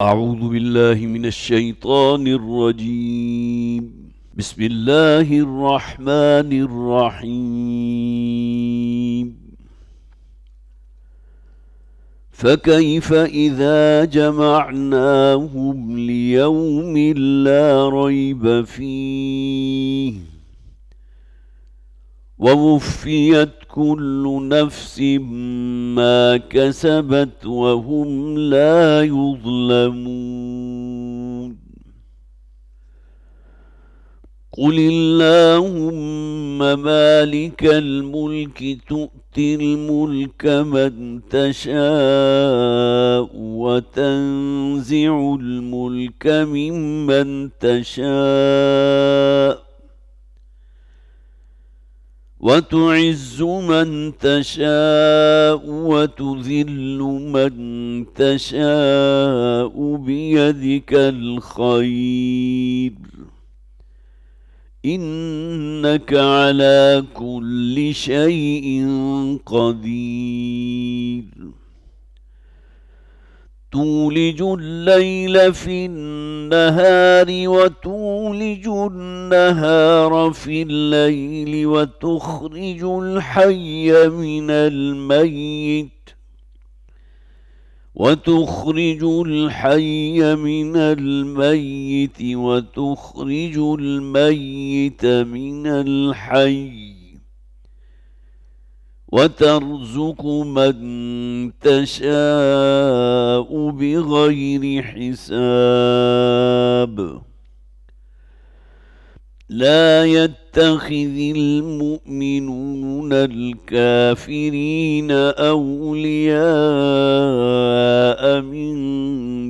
أعوذ بالله من الشيطان الرجيم. بسم الله الرحمن الرحيم. فكيف إذا جمعناهم ليوم لا ريب فيه ووفيت كل نفس ما كسبت وهم لا يظلمون. قل اللهم مالك الملك تؤتي الملك من تشاء وتنزع الملك ممن تشاء وتعز من تشاء وتذل من تشاء بيدك الخير إنك على كل شيء قدير. تولج الليل في النهار وتولج النهار في الليل وتخرج الحي من الميت وتخرج الميت من الحي وترزق من تشاء بغير حساب. لا يتخذ المؤمنون الكافرين أولياء من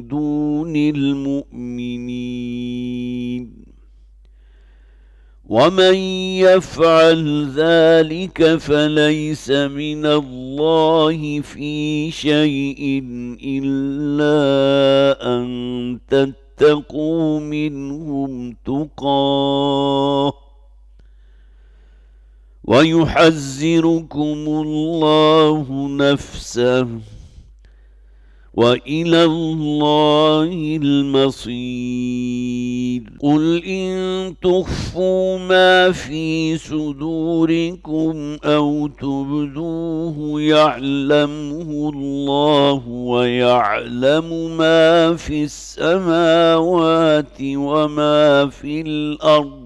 دون المؤمنين ومن يفعل ذلك فليس من الله في شيء إلا أن تتقوا منهم تقاه ويحذركم الله نفسه وإلى الله المصير. قل إن تخفوا ما في صدوركم أو تبدوه يعلمه الله ويعلم ما في السماوات وما في الأرض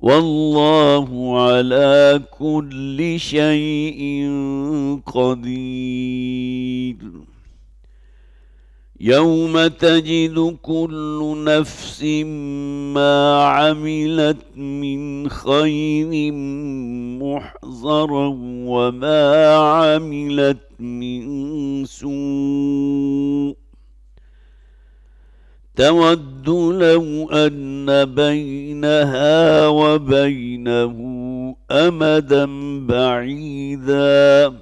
والله على كل شيء قدير. يوم تجد كل نفس ما عملت من خير محضرا وما عملت من سوء تود لو أن بينها وبينه أمدا بعيدا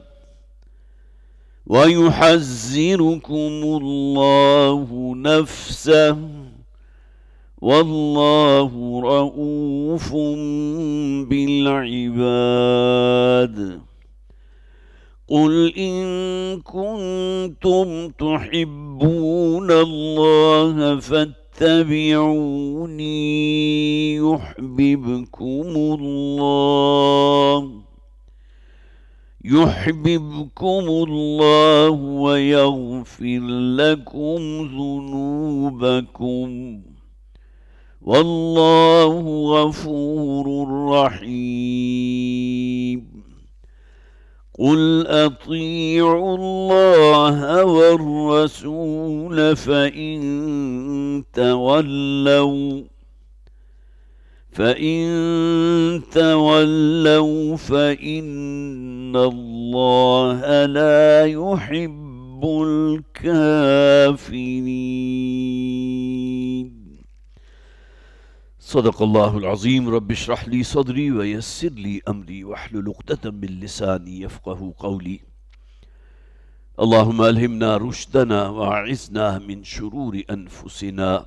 ويحذركم الله نفسه والله رؤوف بالعباد. قل إن كنتم تحبون الله فاتبعوني يحببكم الله ويغفر لكم ذنوبكم والله غفور رحيم. قل أطيعوا الله والرسول فإن تولوا فإن الله لا يحب الكافرين. صدق الله العظيم. رب اشرح لي صدري ويسر لي أمري واحلل عقدة من لساني يفقه قولي. اللهم ألهمنا رشدنا وأعذنا من شرور أنفسنا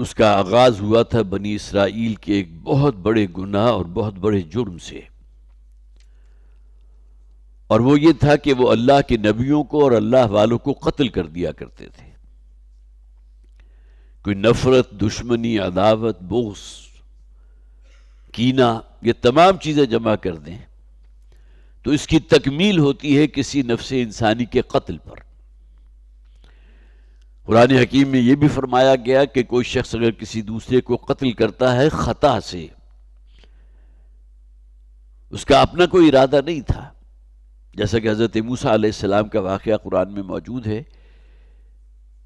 اس کا آغاز ہوا تھا بنی اسرائیل کے ایک بہت بڑے گناہ اور بہت بڑے جرم سے، اور وہ یہ تھا کہ وہ اللہ کے نبیوں کو اور اللہ والوں کو قتل کر دیا کرتے تھے۔ کوئی نفرت، دشمنی، عداوت، بغض، کینہ، یہ تمام چیزیں جمع کر دیں تو اس کی تکمیل ہوتی ہے کسی نفس انسانی کے قتل پر۔ قرآن حکیم میں یہ بھی فرمایا گیا کہ کوئی شخص اگر کسی دوسرے کو قتل کرتا ہے خطا سے، اس کا اپنا کوئی ارادہ نہیں تھا، جیسا کہ حضرت موسیٰ علیہ السلام کا واقعہ قرآن میں موجود ہے۔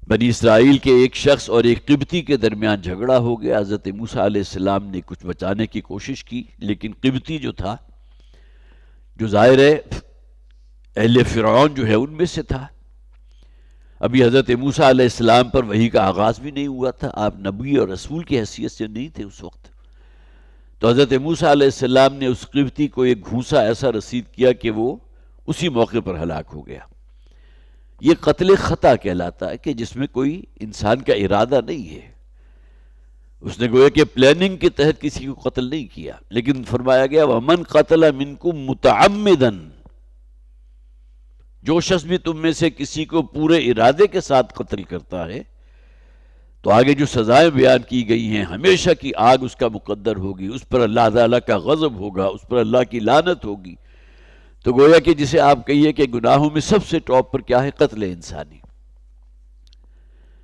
بنی اسرائیل کے ایک شخص اور ایک قبطی کے درمیان جھگڑا ہو گیا۔ حضرت موسیٰ علیہ السلام نے کچھ بچانے کی کوشش کی، لیکن قبطی جو تھا، جو ظاہر ہے اہل فرعون جو ہے ان میں سے تھا، ابھی حضرت موسیٰ علیہ السلام پر وحی کا آغاز بھی نہیں ہوا تھا، آپ نبی اور رسول کی حیثیت سے نہیں تھے اس وقت۔ تو حضرت موسیٰ علیہ السلام نے اس قبطی کو ایک گھونسا ایسا رسید کیا کہ وہ اسی موقع پر ہلاک ہو گیا۔ یہ قتل خطا کہلاتا ہے کہ جس میں کوئی انسان کا ارادہ نہیں ہے، اس نے گویا کہ پلاننگ کے تحت کسی کو قتل نہیں کیا، لیکن فرمایا گیا وَمَنْ قَتَلَ مِنْكُمْ مُتَعَمِّدًا، جو شخص بھی تم میں سے کسی کو پورے ارادے کے ساتھ قتل کرتا ہے تو آگے جو سزائیں بیان کی گئی ہیں، ہمیشہ کی آگ اس کا مقدر ہوگی، اس پر اللہ تعالیٰ کا غضب ہوگا، اس پر اللہ کی لعنت ہوگی۔ تو گویا کہ جسے آپ کہیے کہ گناہوں میں سب سے ٹاپ پر کیا ہے؟ قتل انسانی۔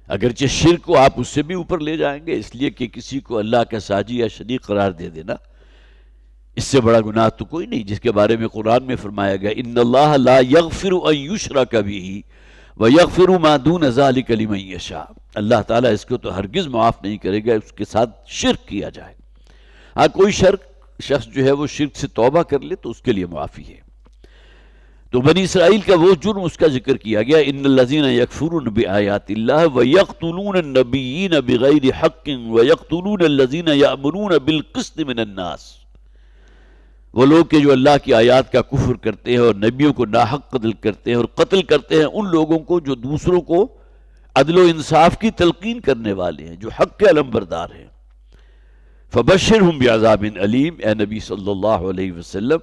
اگرچہ شرک کو آپ اس سے بھی اوپر لے جائیں گے، اس لیے کہ کسی کو اللہ کا ساجی یا شریک قرار دے دینا، اس سے بڑا گناہ تو کوئی نہیں، جس کے بارے میں قرآن میں فرمایا گیا ان اللہ لا یغفر ان یشرک بہ ویغفر ما دون ذلک لمن یشاء، اللہ تعالیٰ اس کو تو ہرگز معاف نہیں کرے گا اس کے ساتھ شرک کیا جائے۔ ہاں کوئی شخص جو ہے وہ شرک سے توبہ کر لے تو اس کے لیے معافی ہے۔ تو بنی اسرائیل کا وہ جرم اس کا ذکر کیا گیا، ان الذین یکفرون بآیات اللہ ویقتلون النبیین بغیر حق ویقتلون الذین یأمرون بالقسط من الناس، وہ لوگ کہ جو اللہ کی آیات کا کفر کرتے ہیں اور نبیوں کو ناحق قتل کرتے ہیں اور قتل کرتے ہیں ان لوگوں کو جو دوسروں کو عدل و انصاف کی تلقین کرنے والے ہیں، جو حق کے علمبردار ہیں۔ فبشرہم بعذاب علیم، اے نبی صلی اللہ علیہ وسلم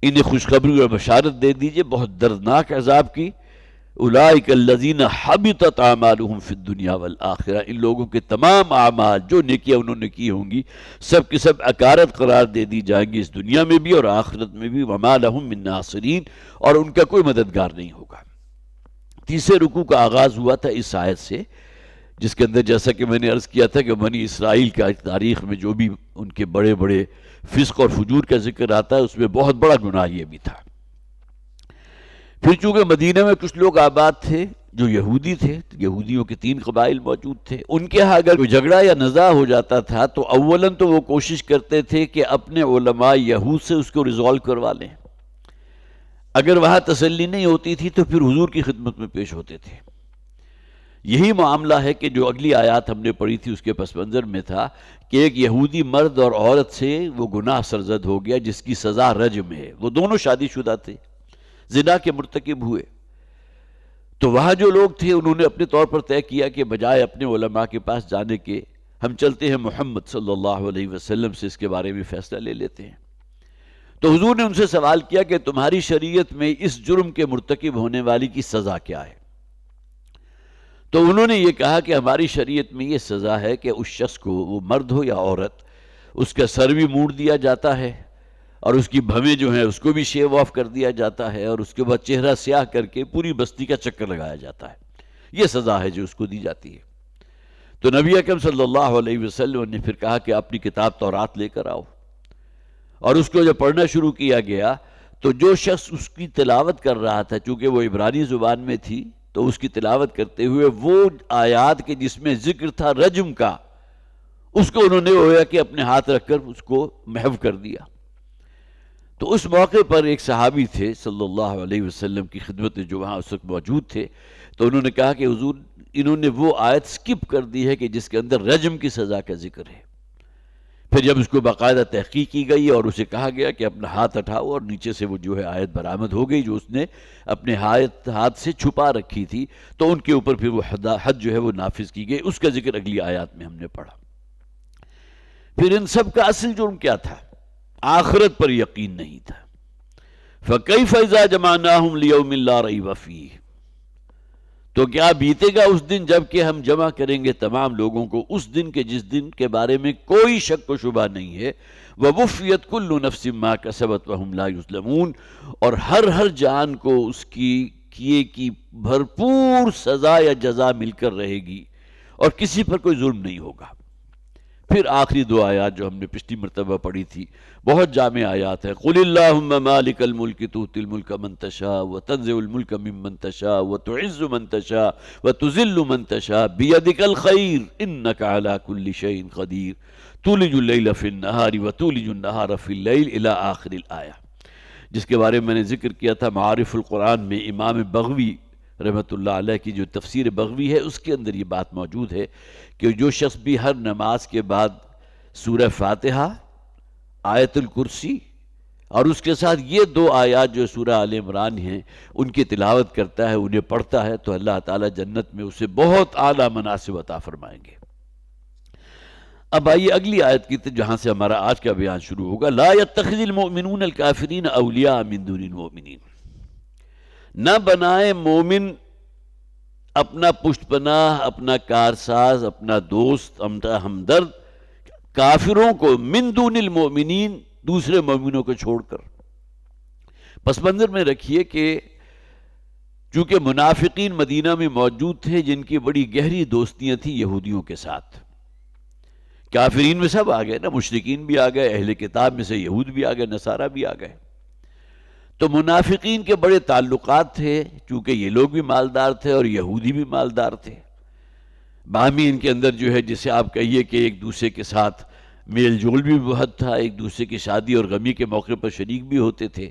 انہیں خوشخبری اور بشارت دے دیجئے بہت دردناک عذاب کی۔ اولئک الذین حبطت اعمالہم فی الدنیا والآخرہ، ان لوگوں کے تمام اعمال جو نیکیاں انہوں نے کی ہوں گی سب کے سب اکارت قرار دے دی جائیں گی، اس دنیا میں بھی اور آخرت میں بھی۔ وما لہم من ناصرین، اور ان کا کوئی مددگار نہیں ہوگا۔ تیسرے رکوع کا آغاز ہوا تھا اس آیت سے، جس کے اندر جیسا کہ میں نے عرض کیا تھا کہ بنی اسرائیل کا تاریخ میں جو بھی ان کے بڑے بڑے فسق اور فجور کا ذکر آتا ہے اس میں بہت بڑا گناہ یہ بھی تھا۔ پھر چونکہ مدینہ میں کچھ لوگ آباد تھے جو یہودی تھے، یہودیوں کے 3 قبائل موجود تھے، ان کے ہاں اگر کوئی جھگڑا یا نزاع ہو جاتا تھا تو اولاً تو وہ کوشش کرتے تھے کہ اپنے علماء یہود سے اس کو ریزالو کروا لیں، اگر وہاں تسلی نہیں ہوتی تھی تو پھر حضور کی خدمت میں پیش ہوتے تھے۔ یہی معاملہ ہے کہ جو اگلی آیات ہم نے پڑھی تھی اس کے پس منظر میں تھا کہ ایک یہودی مرد اور عورت سے وہ گناہ سرزد ہو گیا جس کی سزا رجم ہے، وہ دونوں شادی شدہ تھے، زنا کے مرتکب ہوئے۔ تو وہاں جو لوگ تھے انہوں نے اپنے طور پر طے کیا کہ بجائے اپنے علماء کے پاس جانے کے ہم چلتے ہیں محمد صلی اللہ علیہ وسلم سے، اس کے بارے میں فیصلہ لے لیتے ہیں۔ تو حضور نے ان سے سوال کیا کہ تمہاری شریعت میں اس جرم کے مرتکب ہونے والی کی سزا کیا ہے؟ تو انہوں نے یہ کہا کہ ہماری شریعت میں یہ سزا ہے کہ اس شخص کو، وہ مرد ہو یا عورت، اس کا سر بھی موڑ دیا جاتا ہے اور اس کی بھویں جو ہیں اس کو بھی شیو آف کر دیا جاتا ہے، اور اس کے بعد چہرہ سیاہ کر کے پوری بستی کا چکر لگایا جاتا ہے۔ یہ سزا ہے جو اس کو دی جاتی ہے۔ تو نبی اکرم صلی اللہ علیہ وسلم نے پھر کہا کہ اپنی کتاب تورات لے کر آؤ، اور اس کو جب پڑھنا شروع کیا گیا تو جو شخص اس کی تلاوت کر رہا تھا، چونکہ وہ عبرانی زبان میں تھی تو اس کی تلاوت کرتے ہوئے وہ آیات کے جس میں ذکر تھا رجم کا، اس کو انہوں نے ہویا کہ اپنے ہاتھ رکھ کر اس کو محو کر دیا۔ تو اس موقع پر ایک صحابی تھے صلی اللہ علیہ وسلم کی خدمت میں جو وہاں اس وقت موجود تھے، تو انہوں نے کہا کہ حضور انہوں نے وہ آیت سکپ کر دی ہے کہ جس کے اندر رجم کی سزا کا ذکر ہے۔ پھر جب اس کو باقاعدہ تحقیق کی گئی اور اسے کہا گیا کہ اپنا ہاتھ اٹھاؤ، اور نیچے سے وہ جو ہے آیت برآمد ہو گئی جو اس نے اپنے ہاتھ سے چھپا رکھی تھی، تو ان کے اوپر پھر وہ حد جو ہے وہ نافذ کی گئی. اس کا ذکر اگلی آیات میں ہم نے پڑھا. پھر ان سب کا اصل جرم کیا تھا؟ آخرت پر یقین نہیں تھا. فَكَيْفَ إِذَا جَمَعْنَاهُمْ لِيَوْمٍ لَا رَيْبَ فِيهِ، تو کیا بیتے گا اس دن جب کہ ہم جمع کریں گے تمام لوگوں کو اس دن کے جس دن کے بارے میں کوئی شک و شبہ نہیں ہے. وَوُفِّيَتْ كُلُّ نَفْسٍ مَا كَسَبَتْ وَهُمْ لَا يُظْلَمُونَ، اور ہر جان کو اس کی کیے کی بھرپور سزا یا جزا مل کر رہے گی، اور کسی پر کوئی ظلم نہیں ہوگا. پھر آخری دو آیات جو ہم نے پچھلی مرتبہ پڑھی تھی، بہت جامع آیات ہے. قُلِ اللَّهُمَّ مَالِكَ الْمُلْكِ تُؤْتِي الْمُلْكَ مَن تَشَاءُ وَتَنزِعُ الْمُلْكَ مِمَّن تَشَاءُ وَتُعِزُّ مَن تَشَاءُ وَتُذِلُّ مَن تَشَاءُ بِيَدِكَ الْخَيْرُ إِنَّكَ عَلَى كُلِّ شَيْءٍ قَدِيرٌ تُولِجُ اللَّيْلَ فِي النَّهَارِ وَتُولِجُ النَّهَارَ فِي اللَّيْلِ إِلَى آخِرِ الآیہ، جس کے بارے میں نے ذکر کیا تھا. معارف القرآن میں امام بغوی رحمۃ اللہ علیہ کی جو تفسیر بغوی ہے اس کے اندر یہ بات موجود ہے کہ جو شخص بھی ہر نماز کے بعد سورہ فاتحہ، آیت الکرسی اور اس کے ساتھ یہ دو آیات جو سورہ آل عمران ہیں ان کی تلاوت کرتا ہے، انہیں پڑھتا ہے، تو اللہ تعالیٰ جنت میں اسے بہت اعلیٰ مناصب عطا فرمائیں گے. اب آئیے اگلی آیت کی جہاں سے ہمارا آج کا بیان شروع ہوگا. لا يتخذ المؤمنون الکافرین اولیاء من دون المؤمنین، نہ بنائے مومن اپنا پشت پناہ، اپنا کارساز، اپنا دوست، اپنا ہمدرد کافروں کو، من دون المؤمنین، دوسرے مومنوں کو چھوڑ کر. پس منظر میں رکھیے کہ چونکہ منافقین مدینہ میں موجود تھے جن کی بڑی گہری دوستیاں تھیں یہودیوں کے ساتھ. کافرین میں سب آ گئے نا، مشرکین بھی آ گئے، اہل کتاب میں سے یہود بھی آ گئے، نصارہ بھی آ گئے. تو منافقین کے بڑے تعلقات تھے، چونکہ یہ لوگ بھی مالدار تھے اور یہودی بھی مالدار تھے. باہمی ان کے اندر جو ہے جسے آپ کہیے کہ ایک دوسرے کے ساتھ میل جول بھی بہت تھا، ایک دوسرے کی شادی اور غمی کے موقع پر شریک بھی ہوتے تھے،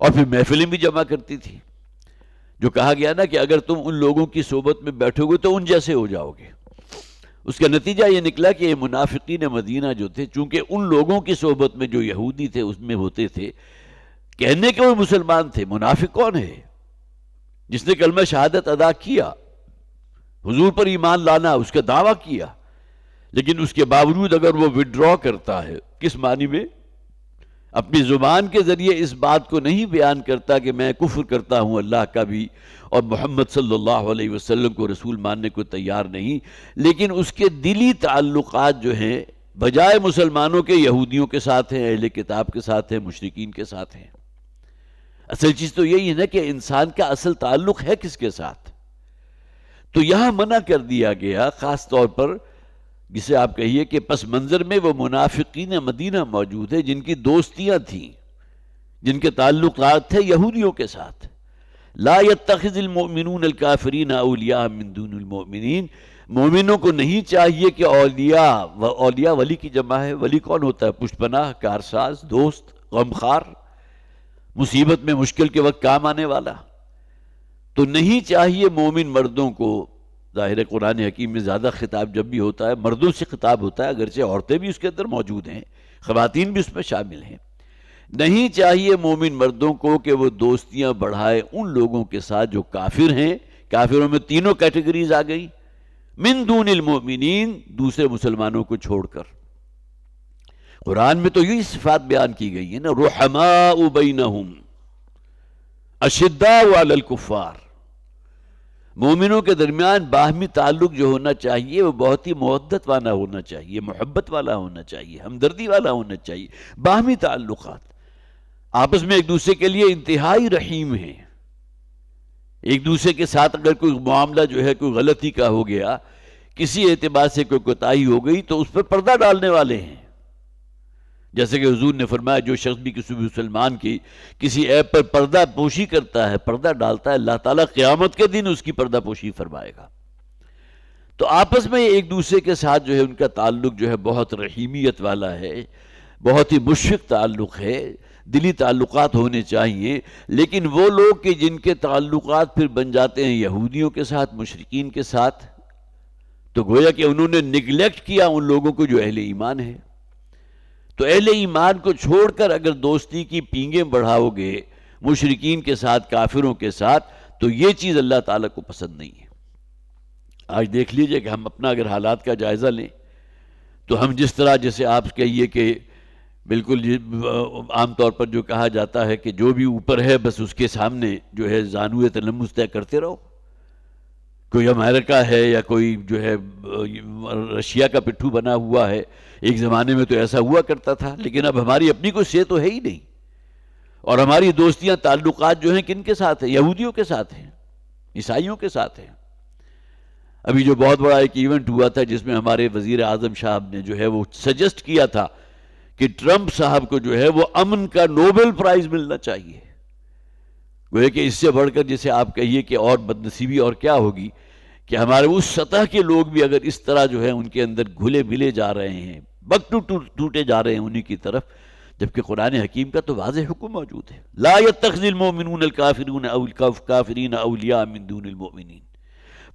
اور پھر محفلیں بھی جمع کرتی تھی. جو کہا گیا نا کہ اگر تم ان لوگوں کی صحبت میں بیٹھو گے تو ان جیسے ہو جاؤ گے. اس کا نتیجہ یہ نکلا کہ یہ منافقین مدینہ جو تھے، چونکہ ان لوگوں کی صحبت میں جو یہودی تھے اس میں ہوتے تھے، کہنے کے وہ مسلمان تھے. منافق کون ہے؟ جس نے کلمہ شہادت ادا کیا، حضور پر ایمان لانا، اس کا دعویٰ کیا، لیکن اس کے باوجود اگر وہ وڈرا کرتا ہے، کس معنی میں؟ اپنی زبان کے ذریعے اس بات کو نہیں بیان کرتا کہ میں کفر کرتا ہوں اللہ کا بھی اور محمد صلی اللہ علیہ وسلم کو رسول ماننے کو تیار نہیں، لیکن اس کے دلی تعلقات جو ہیں بجائے مسلمانوں کے یہودیوں کے ساتھ ہیں، اہل کتاب کے ساتھ ہیں، مشرکین کے ساتھ ہیں. اصل چیز تو یہی ہے نا کہ انسان کا اصل تعلق ہے کس کے ساتھ. تو یہاں منع کر دیا گیا خاص طور پر، جسے آپ کہیے کہ پس منظر میں وہ منافقین مدینہ موجود ہیں جن کی دوستیاں تھیں، جن کے تعلقات تھے یہودیوں کے ساتھ. لا يتخذ المؤمنون الکافرین اولیاء من دون المؤمنین، مومنوں کو نہیں چاہیے کہ اولیاء ولی کی جمع ہے. ولی کون ہوتا ہے؟ پشت پناہ، کارساز، دوست، غمخوار، مصیبت میں مشکل کے وقت کام آنے والا. تو نہیں چاہیے مومن مردوں کو، ظاہر قرآن حکیم میں زیادہ خطاب جب بھی ہوتا ہے مردوں سے خطاب ہوتا ہے، اگرچہ عورتیں بھی اس کے اندر موجود ہیں، خواتین بھی اس میں شامل ہیں. نہیں چاہیے مومن مردوں کو کہ وہ دوستیاں بڑھائے ان لوگوں کے ساتھ جو کافر ہیں. کافروں میں تینوں کیٹیگریز آ گئی، من دون المؤمنین، دوسرے مسلمانوں کو چھوڑ کر. قرآن میں تو یہی صفات بیان کی گئی ہیں نا، رحماء بینہم اشداء علی الکفار. مومنوں کے درمیان باہمی تعلق جو ہونا چاہیے وہ بہت ہی مودت والا ہونا چاہیے، محبت والا ہونا چاہیے، ہمدردی والا ہونا چاہیے. باہمی تعلقات آپس میں ایک دوسرے کے لیے انتہائی رحیم ہیں. ایک دوسرے کے ساتھ اگر کوئی معاملہ جو ہے کوئی غلطی کا ہو گیا، کسی اعتبار سے کوئی کوتاہی ہو گئی تو اس پر پردہ ڈالنے والے ہیں. جیسے کہ حضور نے فرمایا جو شخص بھی کسی مسلمان کی کسی عیب پر پردہ پوشی کرتا ہے، پردہ ڈالتا ہے، اللہ تعالیٰ قیامت کے دن اس کی پردہ پوشی فرمائے گا. تو آپس میں ایک دوسرے کے ساتھ جو ہے ان کا تعلق جو ہے بہت رحیمیت والا ہے، بہت ہی مشفق تعلق ہے. دلی تعلقات ہونے چاہیے. لیکن وہ لوگ کہ جن کے تعلقات پھر بن جاتے ہیں یہودیوں کے ساتھ، مشرکین کے ساتھ، تو گویا کہ انہوں نے نگلیکٹ کیا ان لوگوں کو جو اہل ایمان ہے. تو اہل ایمان کو چھوڑ کر اگر دوستی کی پینگیں بڑھاؤ گے مشرکین کے ساتھ، کافروں کے ساتھ، تو یہ چیز اللہ تعالیٰ کو پسند نہیں ہے۔ آج دیکھ لیجئے کہ ہم اپنا اگر حالات کا جائزہ لیں تو ہم جس طرح، جیسے آپ کہیے کہ بالکل عام طور پر جو کہا جاتا ہے کہ جو بھی اوپر ہے بس اس کے سامنے جو ہے زانوئے تلمس طے کرتے رہو، کوئی امریکہ ہے یا کوئی جو ہے رشیا کا پٹھو بنا ہوا ہے۔ ایک زمانے میں تو ایسا ہوا کرتا تھا، لیکن اب ہماری اپنی کوئی سے تو ہے ہی نہیں، اور ہماری دوستیاں، تعلقات جو ہیں کن کے ساتھ ہیں؟ یہودیوں کے ساتھ ہیں، عیسائیوں کے ساتھ ہیں۔ ابھی جو بہت بڑا ایک ایونٹ ہوا تھا جس میں ہمارے وزیر اعظم صاحب نے جو ہے وہ سجسٹ کیا تھا کہ ٹرمپ صاحب کو جو ہے وہ امن کا نوبل پرائز ملنا چاہیے۔ گویا کہ اس سے بڑھ کر جسے آپ کہیے کہ اور بدنصیبی اور کیا ہوگی کہ ہمارے اس سطح کے لوگ بھی اگر اس طرح جو ہے ان کے اندر گھلے ملے جا رہے ہیں، بک ٹوٹے جا رہے ہیں انہی کی طرف، جبکہ قرآن حکیم کا تو واضح حکم موجود ہے، لا يتخذ المؤمنون الكافرین اولیاء من دون المؤمنین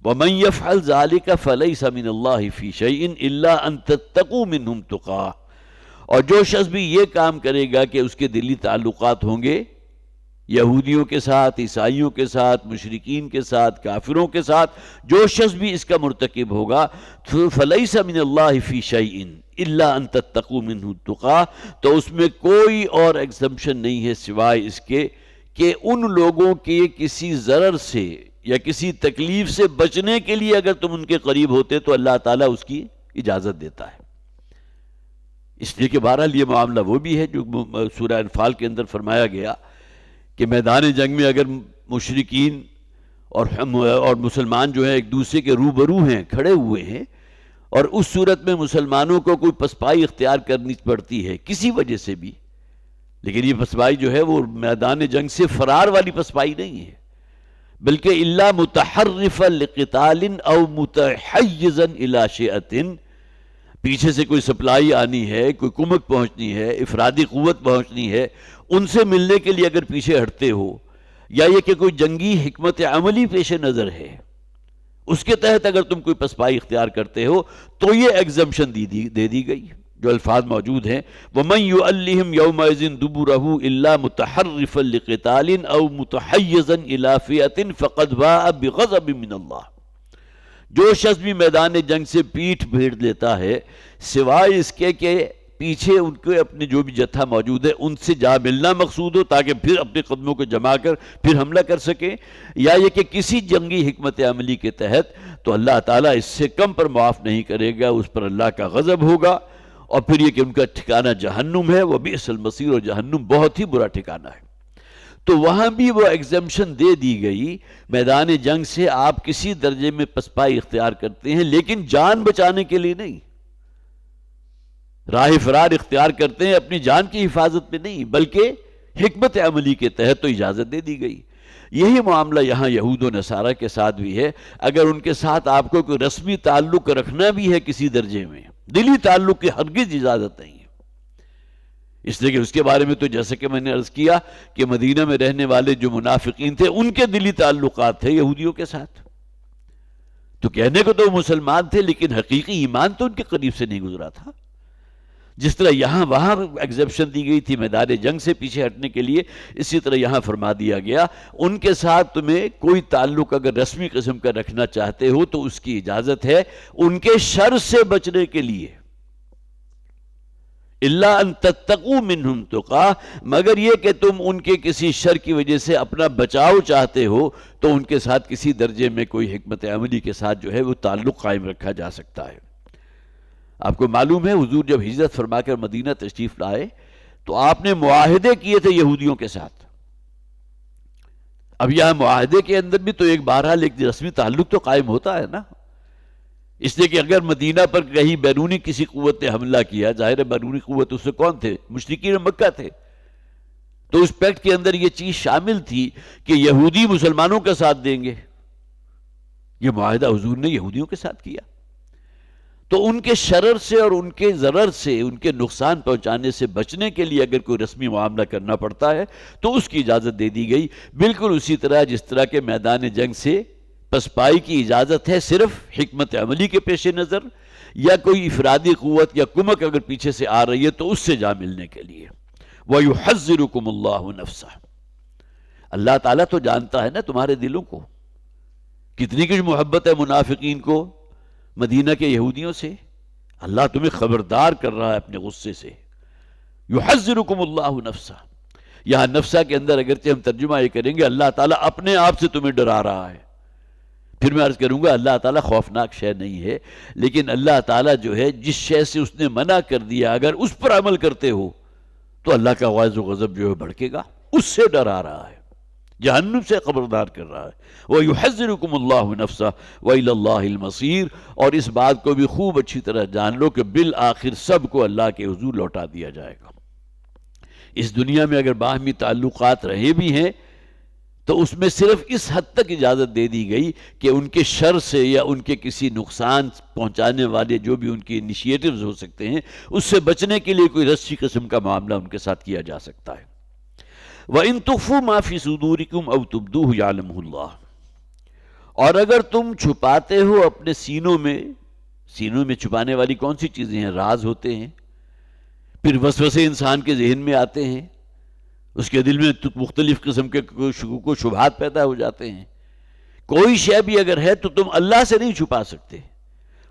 ومن يفعل ذلك فليس من الله في شيء الا ان تتقوا منهم تقاه۔ اور جو شخص بھی یہ کام کرے گا کہ اس کے دلی تعلقات ہوں گے یہودیوں کے ساتھ، عیسائیوں کے ساتھ، مشرکین کے ساتھ، کافروں کے ساتھ، جو شخص بھی اس کا مرتکب ہوگا فَلَيْسَ مِنَ اللَّهِ فِي شَيْءٍ إِلَّا أَن تَتَّقُوا مِنْهُ تُقَاةً، تو اس میں کوئی اور ایگزمپشن نہیں ہے سوائے اس کے کہ ان لوگوں کے کسی ضرر سے یا کسی تکلیف سے بچنے کے لیے اگر تم ان کے قریب ہوتے تو اللہ تعالیٰ اس کی اجازت دیتا ہے۔ اس لیے کہ بہرحال یہ معاملہ وہ بھی ہے جو سورہ انفال کے اندر فرمایا گیا کہ میدان جنگ میں اگر مشرکین اور مسلمان جو ہیں ایک دوسرے کے روبرو ہیں، کھڑے ہوئے ہیں، اور اس صورت میں مسلمانوں کو کوئی پسپائی اختیار کرنی پڑتی ہے کسی وجہ سے بھی، لیکن یہ پسپائی جو ہے وہ میدان جنگ سے فرار والی پسپائی نہیں ہے، بلکہ الا متحرفا لقتال او متحیزا الی شیئۃ، پیچھے سے کوئی سپلائی آنی ہے، کوئی کمک پہنچنی ہے، افرادی قوت پہنچنی ہے، ان سے ملنے کے لیے اگر پیچھے ہٹتے ہو، یا یہ کہ کوئی جنگی حکمت عملی پیش نظر ہے، اس کے تحت اگر تم کوئی پسپائی اختیار کرتے ہو تو یہ ایگزمپشن دے دی گئی۔ جو الفاظ موجود ہیں وَمَنْ يُؤَلِّهِمْ يَوْمَئِذٍ دُبُرَهُ إِلَّا مُتَحَرِّفًا لِقِتَالٍ أَوْ مُتَحَيِّزًا إِلَى فِئَةٍ فَقَدْ بَاءَ بِغَضَبٍ مِّنَ اللَّهِ، جو شخص بھی میدان جنگ سے پیٹھ پھیر لیتا ہے سوائے اس کے کہ پیچھے ان کے اپنے جو بھی جتھا موجود ہے ان سے جا ملنا مقصود ہو تاکہ پھر اپنے قدموں کو جما کر پھر حملہ کر سکیں، یا یہ کہ کسی جنگی حکمت عملی کے تحت، تو اللہ تعالیٰ اس سے کم پر معاف نہیں کرے گا، اس پر اللہ کا غضب ہوگا، اور پھر یہ کہ ان کا ٹھکانہ جہنم ہے، وبئس المصیر، اور جہنم بہت ہی برا ٹھکانہ ہے۔ تو وہاں بھی وہ ایگزمپشن دے دی گئی، میدان جنگ سے آپ کسی درجے میں پسپائی اختیار کرتے ہیں لیکن جان بچانے کے لیے نہیں، راہ فرار اختیار کرتے ہیں اپنی جان کی حفاظت میں نہیں، بلکہ حکمت عملی کے تحت تو اجازت دے دی گئی۔ یہی معاملہ یہاں یہود و نصارہ کے ساتھ بھی ہے، اگر ان کے ساتھ آپ کو کوئی رسمی تعلق رکھنا بھی ہے کسی درجے میں، دلی تعلق کی ہرگز اجازت نہیں ہے، اس لیے کہ اس کے بارے میں تو جیسے کہ میں نے عرض کیا کہ مدینہ میں رہنے والے جو منافقین تھے ان کے دلی تعلقات تھے یہودیوں کے ساتھ، تو کہنے کو تو وہ مسلمان تھے لیکن حقیقی ایمان تو ان کے قریب سے نہیں گزرا تھا۔ جس طرح یہاں وہاں ایگزیپشن دی گئی تھی میدان جنگ سے پیچھے ہٹنے کے لیے، اسی طرح یہاں فرما دیا گیا ان کے ساتھ تمہیں کوئی تعلق اگر رسمی قسم کا رکھنا چاہتے ہو تو اس کی اجازت ہے، ان کے شر سے بچنے کے لیے، الا ان تتقوا منہم تقاہ، مگر یہ کہ تم ان کے کسی شر کی وجہ سے اپنا بچاؤ چاہتے ہو تو ان کے ساتھ کسی درجے میں کوئی حکمت عملی کے ساتھ جو ہے وہ تعلق قائم رکھا جا سکتا ہے۔ آپ کو معلوم ہے حضور جب ہجرت فرما کر مدینہ تشریف لائے تو آپ نے معاہدے کیے تھے یہودیوں کے ساتھ۔ اب یہاں معاہدے کے اندر بھی تو ایک بہرحال ایک رسمی تعلق تو قائم ہوتا ہے نا، اس لیے کہ اگر مدینہ پر کہیں بیرونی کسی قوت نے حملہ کیا، ظاہر ہے بیرونی قوت اس سے کون تھے؟ مشرکین مکہ تھے، تو اس پیکٹ کے اندر یہ چیز شامل تھی کہ یہودی مسلمانوں کا ساتھ دیں گے، یہ معاہدہ حضور نے یہودیوں کے ساتھ کیا، تو ان کے شرر سے اور ان کے ضرر سے، ان کے نقصان پہنچانے سے بچنے کے لیے اگر کوئی رسمی معاملہ کرنا پڑتا ہے تو اس کی اجازت دے دی گئی، بالکل اسی طرح جس طرح کے میدان جنگ سے پسپائی کی اجازت ہے صرف حکمت عملی کے پیش نظر، یا کوئی افرادی قوت یا کمک اگر پیچھے سے آ رہی ہے تو اس سے جا ملنے کے لیے۔ وَيُحَذِّرُكُمُ اللَّهُ نَفْسَهُ، اللہ تعالیٰ تو جانتا ہے نا تمہارے دلوں کو، کتنی کچھ محبت ہے منافقین کو مدینہ کے یہودیوں سے، اللہ تمہیں خبردار کر رہا ہے اپنے غصے سے۔ یحذرکم اللہ نفسہ، یہاں نفسہ کے اندر اگرچہ ہم ترجمہ یہ کریں گے اللہ تعالیٰ اپنے آپ سے تمہیں ڈرا رہا ہے، پھر میں عرض کروں گا اللہ تعالیٰ خوفناک شے نہیں ہے، لیکن اللہ تعالیٰ جو ہے جس شے سے اس نے منع کر دیا اگر اس پر عمل کرتے ہو تو اللہ کا غیظ و غضب جو ہے بھڑکے گا، اس سے ڈرا رہا ہے، جہنم سے خبردار کر رہا ہے۔ وَيُحَذِّرُكُمُ اللَّهُ نَفْسَهُ وَإِلَى اللَّهِ الْمَصِيرُ، اور اس بات کو بھی خوب اچھی طرح جان لو کہ بالآخر سب کو اللہ کے حضور لوٹا دیا جائے گا۔ اس دنیا میں اگر باہمی تعلقات رہے بھی ہیں تو اس میں صرف اس حد تک اجازت دے دی گئی کہ ان کے شر سے یا ان کے کسی نقصان پہنچانے والے جو بھی ان کی انیشیٹیوز ہو سکتے ہیں اس سے بچنے کے لیے کوئی رسی قسم کا معاملہ ان کے ساتھ کیا جا سکتا ہے۔ وَإِن تُخْفُوا مَا فِي صُدُورِكُمْ أَوْ تُبْدُوهُ يَعْلَمُهُ اللَّهُ، اور اگر تم چھپاتے ہو اپنے سینوں میں چھپانے والی کون سی چیزیں ہیں؟ راز ہوتے ہیں، پھر وسوسے انسان کے ذہن میں آتے ہیں، اس کے دل میں مختلف قسم کے شکوک و شبہات پیدا ہو جاتے ہیں، کوئی شے بھی اگر ہے تو تم اللہ سے نہیں چھپا سکتے۔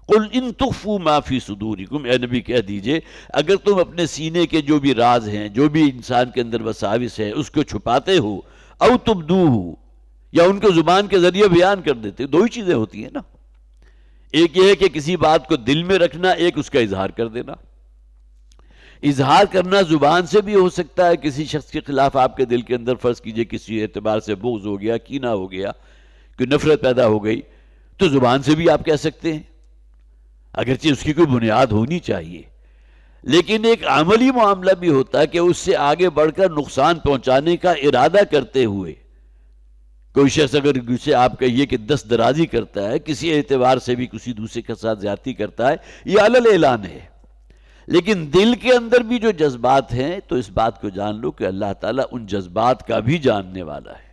قُلْ إِن تُخْفُوا مَا فِي صُدُورِكُمْ، اے نبی کہہ دیجئے اگر تم اپنے سینے کے جو بھی راز ہیں، جو بھی انسان کے اندر وساوس ہے اس کو چھپاتے ہو، او تبدوہ، یا ان کو زبان کے ذریعے بیان کر دیتے، دو ہی چیزیں ہوتی ہیں نا، ایک یہ ہے کہ کسی بات کو دل میں رکھنا، ایک اس کا اظہار کر دینا۔ اظہار کرنا زبان سے بھی ہو سکتا ہے، کسی شخص کے خلاف آپ کے دل کے اندر فرض کیجئے کسی اعتبار سے بغض ہو گیا، کینہ ہو گیا، کوئی نفرت پیدا ہو گئی تو زبان سے بھی آپ کہہ سکتے ہیں، اگرچہ اس کی کوئی بنیاد ہونی چاہیے، لیکن ایک عملی معاملہ بھی ہوتا ہے کہ اس سے آگے بڑھ کر نقصان پہنچانے کا ارادہ کرتے ہوئے کوئی شخص اگر اسے آپ کہیے کہ دست درازی کرتا ہے، کسی اعتبار سے بھی کسی دوسرے کے ساتھ زیادتی کرتا ہے، یہ علل اعلان ہے، لیکن دل کے اندر بھی جو جذبات ہیں تو اس بات کو جان لو کہ اللہ تعالیٰ ان جذبات کا بھی جاننے والا ہے۔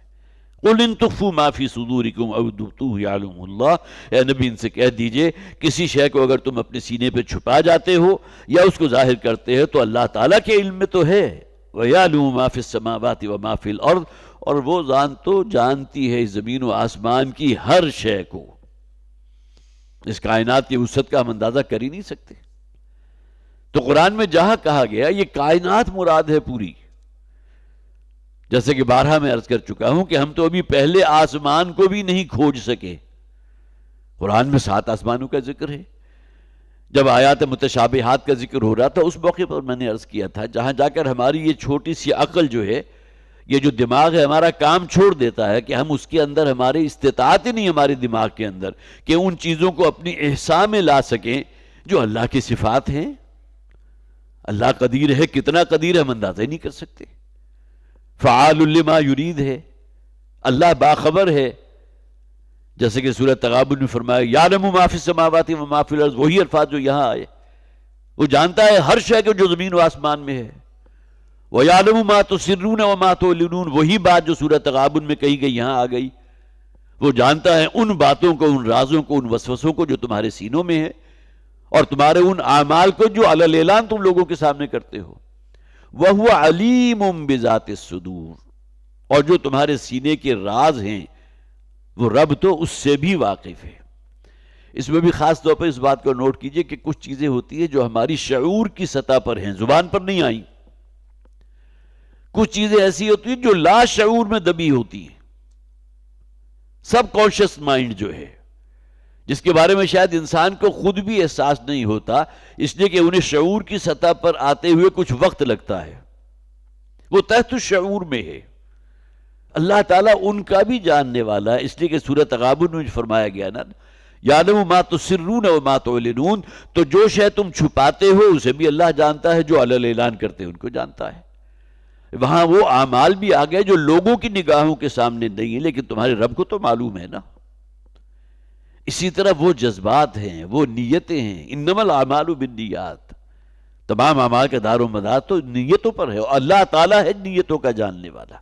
قُلْ إِن تُخْفُوا مَا فِي صُدُورِكُمْ أَوْ تُبْدُوهُ يَعْلَمُهُ اللَّهُ، اے نبی ان سے کہہ دیجئے کسی شے کو اگر تم اپنے سینے پہ چھپا جاتے ہو یا اس کو ظاہر کرتے ہو تو اللہ تعالیٰ کے علم میں تو ہے۔ وَيَعْلَمُ مَا فِي السَّمَاوَاتِ وَمَا فِي الْأَرْضِ، اور وہ ذات تو جانتی ہے زمین و آسمان کی ہر شے کو، اس کائنات کی وسعت کا ہم اندازہ کر ہی نہیں سکتے۔ تو قرآن میں جہاں کہا گیا یہ کائنات مراد ہے پوری، جیسے کہ بارہا میں عرض کر چکا ہوں کہ ہم تو ابھی پہلے آسمان کو بھی نہیں کھوج سکے، قرآن میں 7 آسمانوں کا ذکر ہے۔ جب آیات متشابہات کا ذکر ہو رہا تھا اس موقع پر میں نے عرض کیا تھا جہاں جا کر ہماری یہ چھوٹی سی عقل جو ہے، یہ جو دماغ ہے ہمارا کام چھوڑ دیتا ہے کہ ہم اس کے اندر ہماری استطاعت ہی نہیں ہمارے دماغ کے اندر کہ ان چیزوں کو اپنی احساء میں لا سکیں جو اللہ کی صفات ہیں۔ اللہ قدیر ہے، کتنا قدیر ہے ہم اندازہ ہی نہیں کر سکتے، فعال لما یرید ہے، اللہ باخبر ہے، جیسے کہ سورہ تغابن میں فرمایا یعلم ما فی السماوات وما فی الارض، وہی الفاظ جو یہاں آئے، وہ جانتا ہے ہر شے کو جو زمین و آسمان میں ہے۔ وَيَعْلَمُ مَا تُسِرُّونَ وَمَا تُعْلِنُونَ، وہی بات جو سورہ تغابن میں کہی گئی یہاں آ گئی، وہ جانتا ہے ان باتوں کو، ان رازوں کو، ان وسوسوں کو جو تمہارے سینوں میں ہے اور تمہارے ان اعمال کو جو علی اعلان تم لوگوں کے سامنے کرتے ہو۔ وَهُوَ عَلِيمٌ بِذَاتِ الصُّدُورِ، اور جو تمہارے سینے کے راز ہیں وہ رب تو اس سے بھی واقف ہے۔ اس میں بھی خاص طور پر اس بات کو نوٹ کیجئے کہ کچھ چیزیں ہوتی ہیں جو ہماری شعور کی سطح پر ہیں، زبان پر نہیں آئیں، کچھ چیزیں ایسی ہوتی ہیں جو لا شعور میں دبی ہوتی ہیں، سب کانشس مائنڈ جو ہے، جس کے بارے میں شاید انسان کو خود بھی احساس نہیں ہوتا، اس لیے کہ انہیں شعور کی سطح پر آتے ہوئے کچھ وقت لگتا ہے، وہ تحت الشعور میں ہے۔ اللہ تعالیٰ ان کا بھی جاننے والا ہے، اس لیے کہ سورہ تغابن میں فرمایا گیا نا یعلم ما تسرون وما تعلنون، تو جو شے تم چھپاتے ہو اسے بھی اللہ جانتا ہے، جو علی اعلان کرتے ہیں ان کو جانتا ہے۔ وہاں وہ اعمال بھی آ گئے جو لوگوں کی نگاہوں کے سامنے نہیں ہیں لیکن تمہارے رب کو تو معلوم ہے نا۔ اسی طرح وہ جذبات ہیں، وہ نیتیں ہیں، انما الاعمال بالنیات، تمام اعمال کا دار و مدار تو نیتوں پر ہے، اور اللہ تعالیٰ ہے نیتوں کا جاننے والا۔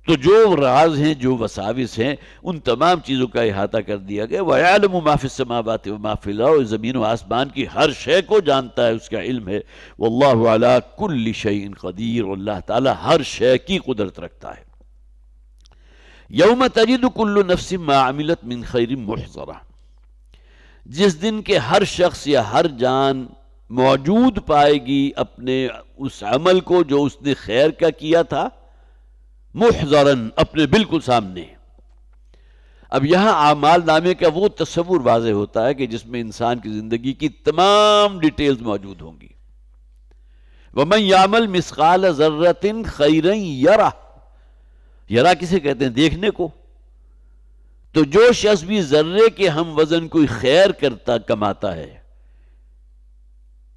تو جو راز ہیں، جو وساوس ہیں، ان تمام چیزوں کا احاطہ کر دیا گیا۔ وَيَعْلَمُ مَا فِي السَّمَاوَاتِ وَمَا فِي الْأَرْضِ، زمین و آسمان کی ہر شے کو جانتا ہے، اس کا علم ہے۔ وَاللَّهُ عَلَىٰ كُلِّ شَيْءٍ قَدِيرٌ، اور اللہ تعالیٰ ہر شے کی قدرت رکھتا ہے۔ یوم تجد کل نفس ما عملت من خیر محضرہ، جس دن کے ہر شخص یا ہر جان موجود پائے گی اپنے اس عمل کو جو اس نے خیر کا کیا تھا، محضراً، اپنے بالکل سامنے۔ اب یہاں اعمال نامے کا وہ تصور واضح ہوتا ہے کہ جس میں انسان کی زندگی کی تمام ڈیٹیلز موجود ہوں گی۔ وَمَنْ يَعْمَلْ مِثْقَالَ ذَرَّةٍ خَيْرًا يَرَهُ، یرا کسے کہتے ہیں؟ دیکھنے کو۔ تو جو شخص بھی ذرے کے ہم وزن کوئی خیر کماتا ہے،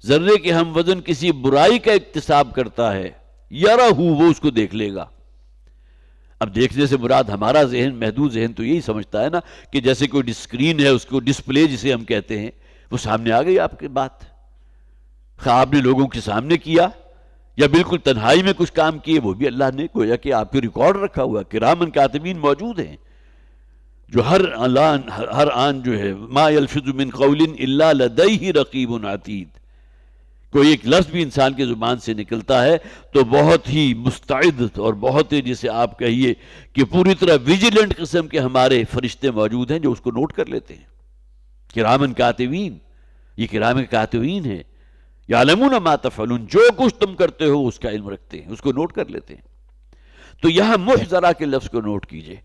ذرے کے ہم وزن کسی برائی کا اکتساب کرتا ہے، یرہ، وہ اس کو دیکھ لے گا۔ اب دیکھنے سے مراد ہمارا ذہن، محدود ذہن تو یہی سمجھتا ہے نا کہ جیسے کوئی اسکرین ہے، اس کو ڈسپلے جسے ہم کہتے ہیں، وہ سامنے آ گئی آپ کی بات، خواہ آپ نے لوگوں کے سامنے کیا یا بالکل تنہائی میں کچھ کام کیے، وہ بھی اللہ نے گویا کہ آپ کے ریکارڈ رکھا ہوا، کرامن کاتبین موجود ہیں جو ہر آن جو ہے، ما یلفظ من قول الا لدیہ رقیب عتید، کوئی ایک لفظ بھی انسان کے زبان سے نکلتا ہے تو بہت ہی مستعد اور بہت ہی، جسے آپ کہیے کہ پوری طرح ویجیلنٹ قسم کے ہمارے فرشتے موجود ہیں جو اس کو نوٹ کر لیتے ہیں۔ کرامن کاتبین، یہ کرام کاتبین ہیں، یعلمون ما تفعلون، جو کچھ تم کرتے ہو اس کا علم رکھتے ہیں، اس کو نوٹ کر لیتے ہیں۔ تو یہاں محضرہ کے لفظ کو نوٹ کیجئے،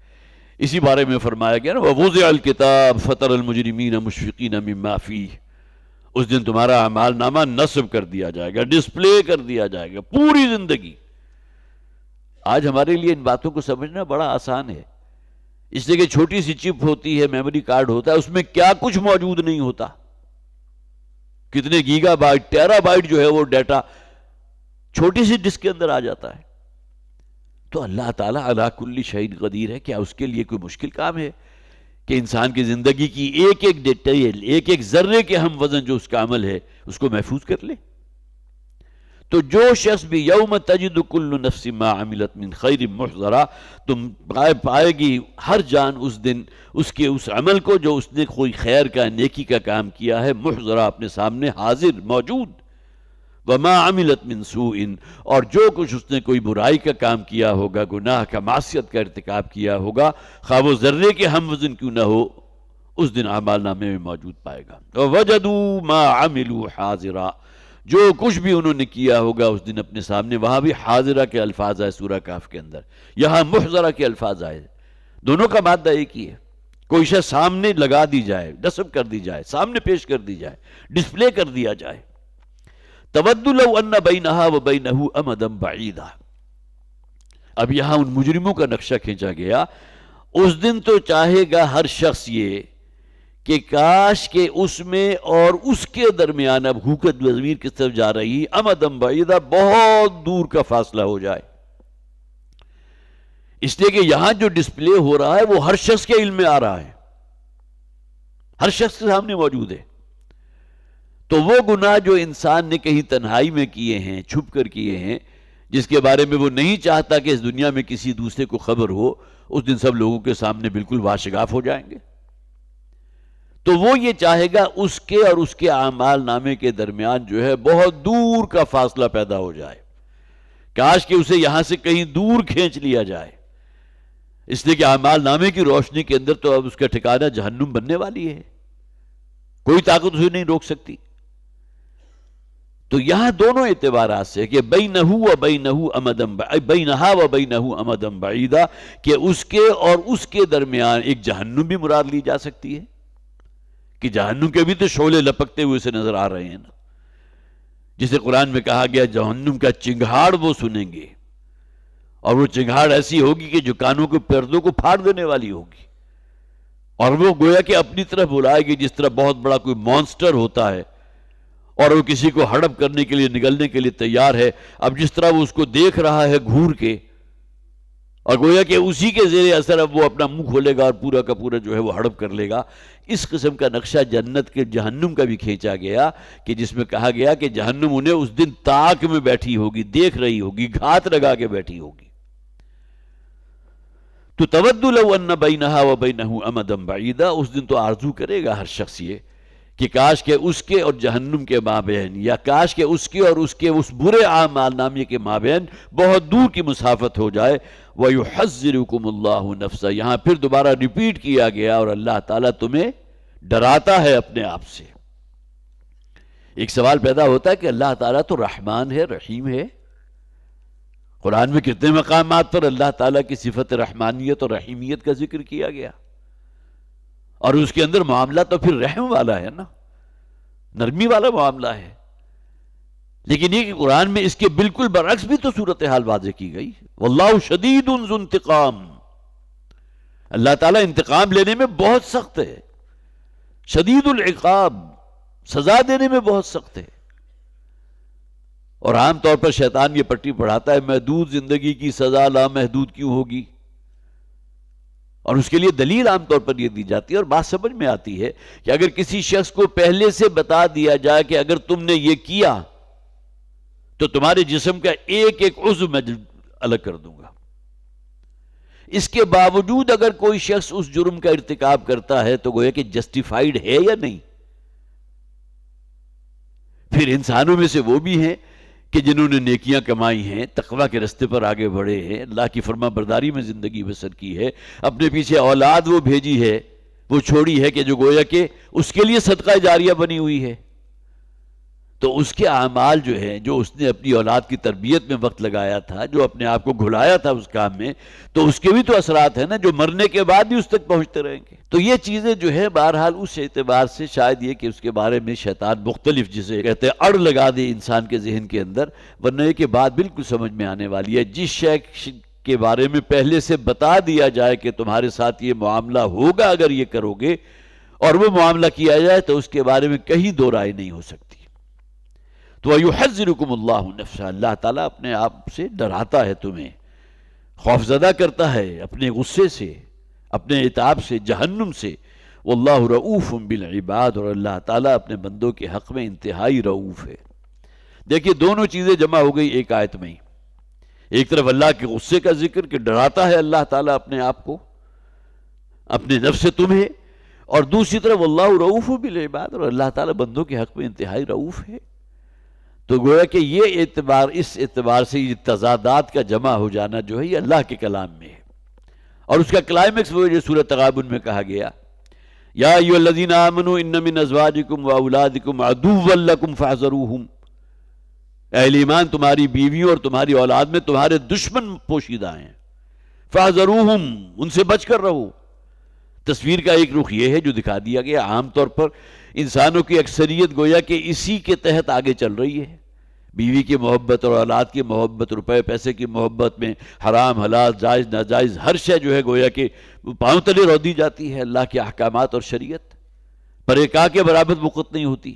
اسی بارے میں فرمایا گیا نا وَوُضِعَ الْكِتَابُ فَتَرَى الْمُجْرِمِينَ مُشْفِقِينَ مِمَّا فِيهِ، اس دن تمہارا اعمال نامہ نصب کر دیا جائے گا، ڈسپلے کر دیا جائے گا، پوری زندگی۔ آج ہمارے لیے ان باتوں کو سمجھنا بڑا آسان ہے، اس لیے کہ چھوٹی سی چپ ہوتی ہے، میموری کارڈ ہوتا ہے، اس میں کیا کچھ موجود نہیں ہوتا، کتنے گیگا بائٹ، ٹیرا بائٹ جو ہے وہ ڈیٹا چھوٹی سی ڈسک کے اندر آ جاتا ہے۔ تو اللہ تعالیٰ علی کل شیء قدیر ہے، کیا اس کے لیے کوئی مشکل کام ہے کہ انسان کی زندگی کی ایک ایک ڈیٹیل، ایک ایک ذرے کے ہم وزن جو اس کا عمل ہے اس کو محفوظ کر لے؟ تو جو شخص بھی یوم تجد کل نفس ما عملت من خیر محضرہ، تم پائے گی ہر جان اس دن اس کے اس عمل کو جو اس نے کوئی خیر کا، نیکی کا کام کیا ہے، محضرہ، اپنے سامنے حاضر موجود۔ وما عملت من سوء، اور جو کچھ اس نے کوئی برائی کا کام کیا ہوگا، گناہ کا، معصیت کا ارتکاب کیا ہوگا، خواہ وہ ذرے کے ہم وزن کیوں نہ ہو، اس دن اعمال نامے میں موجود پائے گا۔ وَوَجَدُوا مَا عَمِلُوا حَاضِرًا، جو کچھ بھی انہوں نے کیا ہوگا اس دن اپنے سامنے، وہاں بھی حاضرہ کے الفاظ آئے سورہ کہف کے اندر، یہاں محضرہ کے الفاظ آئے، دونوں کا مادہ ایک ہی ہے۔ کوئی شے سامنے لگا دی جائے، نصب کر دی جائے، سامنے پیش کر دی جائے، ڈسپلے کر دیا جائے۔ تود لو ان بینہا و بینہ امدا بعیدا، اب یہاں ان مجرموں کا نقشہ کھینچا گیا۔ اس دن تو چاہے گا ہر شخص یہ کہ کاش کہ اس میں اور اس کے درمیان، اب حکت ضمیر کس طرف جا رہی، امدا بعیدا، بہت دور کا فاصلہ ہو جائے، اس لیے کہ یہاں جو ڈسپلے ہو رہا ہے وہ ہر شخص کے علم میں آ رہا ہے، ہر شخص کے سامنے موجود ہے۔ تو وہ گناہ جو انسان نے کہیں تنہائی میں کیے ہیں، چھپ کر کیے ہیں، جس کے بارے میں وہ نہیں چاہتا کہ اس دنیا میں کسی دوسرے کو خبر ہو، اس دن سب لوگوں کے سامنے بالکل واشگاف ہو جائیں گے۔ تو وہ یہ چاہے گا اس کے اور اس کے اعمال نامے کے درمیان جو ہے بہت دور کا فاصلہ پیدا ہو جائے، کاش کہ اسے یہاں سے کہیں دور کھینچ لیا جائے، اس لیے کہ اعمال نامے کی روشنی کے اندر تو اب اس کا ٹھکانہ جہنم بننے والی ہے، کوئی طاقت اسے نہیں روک سکتی۔ تو یہاں دونوں اعتبارات سے کہ بینہ و بینہ امدا، بینہا و بینہ امدا بعیدا، کہ اس کے اور اس کے درمیان ایک جہنم بھی مراد لی جا سکتی ہے، کہ جہنم کے بھی تو شعلے لپکتے ہوئے سے نظر آ رہے ہیں نا، جسے قرآن میں کہا گیا جہنم کا چنگھاڑ وہ سنیں گے، اور وہ چنگھاڑ ایسی ہوگی کہ جو کانوں کے پردوں کو پھاڑ دینے والی ہوگی، اور وہ گویا کہ اپنی طرف بلائے گی، جس طرح بہت بڑا کوئی مانسٹر ہوتا ہے اور وہ کسی کو ہڑپ کرنے کے لیے، نگلنے کے لیے تیار ہے، اب جس طرح وہ اس کو دیکھ رہا ہے گھور کے، اور گویا کہ اسی کے زیر اثر اب وہ اپنا منہ کھولے گا اور پورا کا پورا جو ہے وہ ہڑپ کر لے گا۔ اس قسم کا نقشہ جنت کے جہنم کا بھی کھینچا گیا، کہ جس میں کہا گیا کہ جہنم انہیں اس دن تاک میں بیٹھی ہوگی، دیکھ رہی ہوگی، گھات لگا کے بیٹھی ہوگی۔ تو تود لو ان بینہا و بینہ امدا بعیدا، اس دن تو آرزو کرے گا ہر شخص یہ کہ کاش کہ اس کے اور جہنم کے مابین، یا کاش کہ اس کے اور اس کے اس برے اعمال نامے کے مابین بہت دور کی مسافت ہو جائے۔ وَيُحَذِّرُكُمُ اللَّهُ نَفْسَهُ، یہاں پھر دوبارہ ریپیٹ کیا گیا، اور اللہ تعالیٰ تمہیں ڈراتا ہے اپنے آپ سے۔ ایک سوال پیدا ہوتا ہے کہ اللہ تعالیٰ تو رحمان ہے، رحیم ہے، قرآن میں کتنے مقامات پر اللہ تعالیٰ کی صفت رحمانیت اور رحیمیت کا ذکر کیا گیا، اور اس کے اندر معاملہ تو پھر رحم والا ہے نا، نرمی والا معاملہ ہے۔ لیکن یہ کہ قرآن میں اس کے بالکل برعکس بھی تو صورتحال واضح کی گئی۔ واللہ شدید ذو انتقام، اللہ تعالیٰ انتقام لینے میں بہت سخت ہے، شدید العقاب، سزا دینے میں بہت سخت ہے۔ اور عام طور پر شیطان یہ پٹی پڑھاتا ہے، محدود زندگی کی سزا لامحدود کیوں ہوگی، اور اس کے لیے دلیل عام طور پر یہ دی جاتی ہے، اور بات سمجھ میں آتی ہے کہ اگر کسی شخص کو پہلے سے بتا دیا جائے کہ اگر تم نے یہ کیا تو تمہارے جسم کا ایک ایک عضو میں الگ کر دوں گا، اس کے باوجود اگر کوئی شخص اس جرم کا ارتکاب کرتا ہے تو گویا کہ جسٹیفائیڈ ہے یا نہیں۔ پھر انسانوں میں سے وہ بھی ہیں کہ جنہوں نے نیکیاں کمائی ہیں، تقویٰ کے رستے پر آگے بڑھے ہیں، اللہ کی فرما برداری میں زندگی بسر کی ہے، اپنے پیچھے اولاد وہ بھیجی ہے، وہ چھوڑی ہے کہ جو گویا کہ اس کے لیے صدقہ جاریہ بنی ہوئی ہے، تو اس کے اعمال جو ہیں، جو اس نے اپنی اولاد کی تربیت میں وقت لگایا تھا، جو اپنے آپ کو گھلایا تھا اس کام میں، تو اس کے بھی تو اثرات ہیں نا، جو مرنے کے بعد بھی اس تک پہنچتے رہیں گے۔ تو یہ چیزیں جو ہے بہرحال اس اعتبار سے شاید یہ کہ اس کے بارے میں شیطان مختلف جسے کہتے ہیں اڑ لگا دے انسان کے ذہن کے اندر، ورنہ یہ کہ بات بالکل سمجھ میں آنے والی ہے۔ جس شے کے بارے میں پہلے سے بتا دیا جائے کہ تمہارے ساتھ یہ معاملہ ہوگا اگر یہ کرو گے، اور وہ معاملہ کیا جائے تو اس کے بارے میں کہیں دو رائے نہیں ہو سکتی۔ تو وَيُحَذِّرُكُمُ اللَّهُ نَفْسَهُ، اللہ تعالیٰ اپنے آپ سے ڈراتا ہے، تمہیں خوفزدہ کرتا ہے اپنے غصے سے، اپنے عتاب سے، جہنم سے۔ وَاللَّهُ رَؤُوفٌ بِالْعِبَادِ، اور اللہ تعالیٰ اپنے بندوں کے حق میں انتہائی رؤوف ہے۔ دیکھیے دونوں چیزیں جمع ہو گئی ایک آیت میں ہی، ایک طرف اللہ کے غصے کا ذکر کہ ڈراتا ہے اللہ تعالیٰ اپنے آپ کو، اپنے نفس سے تمہیں، اور دوسری طرف وَاللَّهُ رَؤُوفٌ بِالْعِبَادِ، اور اللہ تعالیٰ بندوں کے حق میں انتہائی رؤوف ہے۔ تو گویا کہ یہ اعتبار، اس اعتبار سے یہ تضادات کا جمع ہو جانا جو ہے یہ اللہ کے کلام میں ہے، اور اس کا کلائمیکس وہ جو سورۃ تغابن میں کہا گیا، یا ایھا الذین آمنوا ان من ازواجکم واولادکم عدوا لکم فاحذروہم، اہل ایمان تمہاری بیویوں اور تمہاری اولاد میں تمہارے دشمن پوشیدہ ہیں، فاحذروہم، ان سے بچ کر رہو۔ تصویر کا ایک رخ یہ ہے جو دکھا دیا گیا، عام طور پر انسانوں کی اکثریت گویا کہ اسی کے تحت آگے چل رہی ہے، بیوی کی محبت اور اولاد کی محبت، روپے پیسے کی محبت میں حرام حلال جائز ناجائز ہر شے جو ہے گویا کہ پاؤں تلے رو دی جاتی ہے، اللہ کے احکامات اور شریعت پر ایک کے برابر وقت نہیں ہوتی۔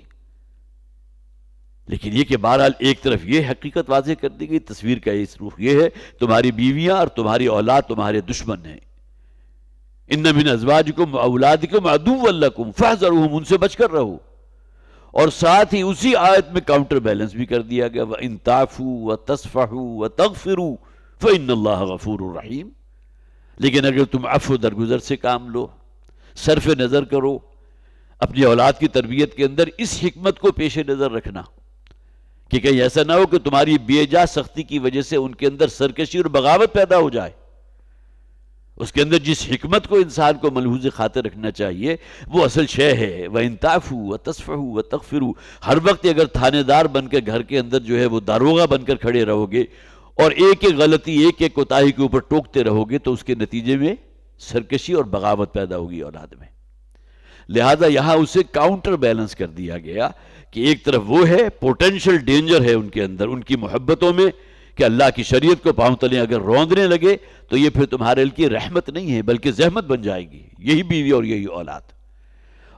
لیکن یہ کہ بہرحال ایک طرف یہ حقیقت واضح کر دی گئی، تصویر کا اس رخ یہ ہے، تمہاری بیویاں اور تمہاری اولاد تمہارے دشمن ہیں، ان من ازواجکم واولادکم عدوا لکم فاحذروہم، ان سے بچ کر رہو۔ اور ساتھ ہی اسی آیت میں کاؤنٹر بیلنس بھی کر دیا گیا، وَإِن تَعْفُوا وَتَصْفَحُوا وَتَغْفِرُوا فَإِنَّ اللَّهَ غَفُورٌ رَحِيمٌ، لیکن اگر تم عفو درگزر سے کام لو، صرف نظر کرو، اپنی اولاد کی تربیت کے اندر اس حکمت کو پیش نظر رکھنا کہ کہیں ایسا نہ ہو کہ تمہاری بے جا سختی کی وجہ سے ان کے اندر سرکشی اور بغاوت پیدا ہو جائے۔ اس کے اندر جس حکمت کو انسان کو ملحوظ خاطر رکھنا چاہیے وہ اصل شے ہے، وَإِن تَعْفُوا وَتَصْفَحُوا وَتَغْفِرُوا، ہر وقت اگر تھانے دار بن کے گھر کے اندر جو ہے وہ داروغہ بن کر کھڑے رہو گے اور ایک ایک غلطی ایک ایک کوتاہی کے اوپر ٹوکتے رہو گے تو اس کے نتیجے میں سرکشی اور بغاوت پیدا ہوگی اولاد میں۔ لہذا یہاں اسے کاؤنٹر بیلنس کر دیا گیا کہ ایک طرف وہ ہے، پوٹینشل ڈینجر ہے ان کے اندر، ان کی محبتوں میں، کہ اللہ کی شریعت کو پاؤں تلے اگر روندنے لگے تو یہ پھر تمہارے لیے رحمت نہیں ہے بلکہ زحمت بن جائے گی، یہی بیوی اور یہی اولاد۔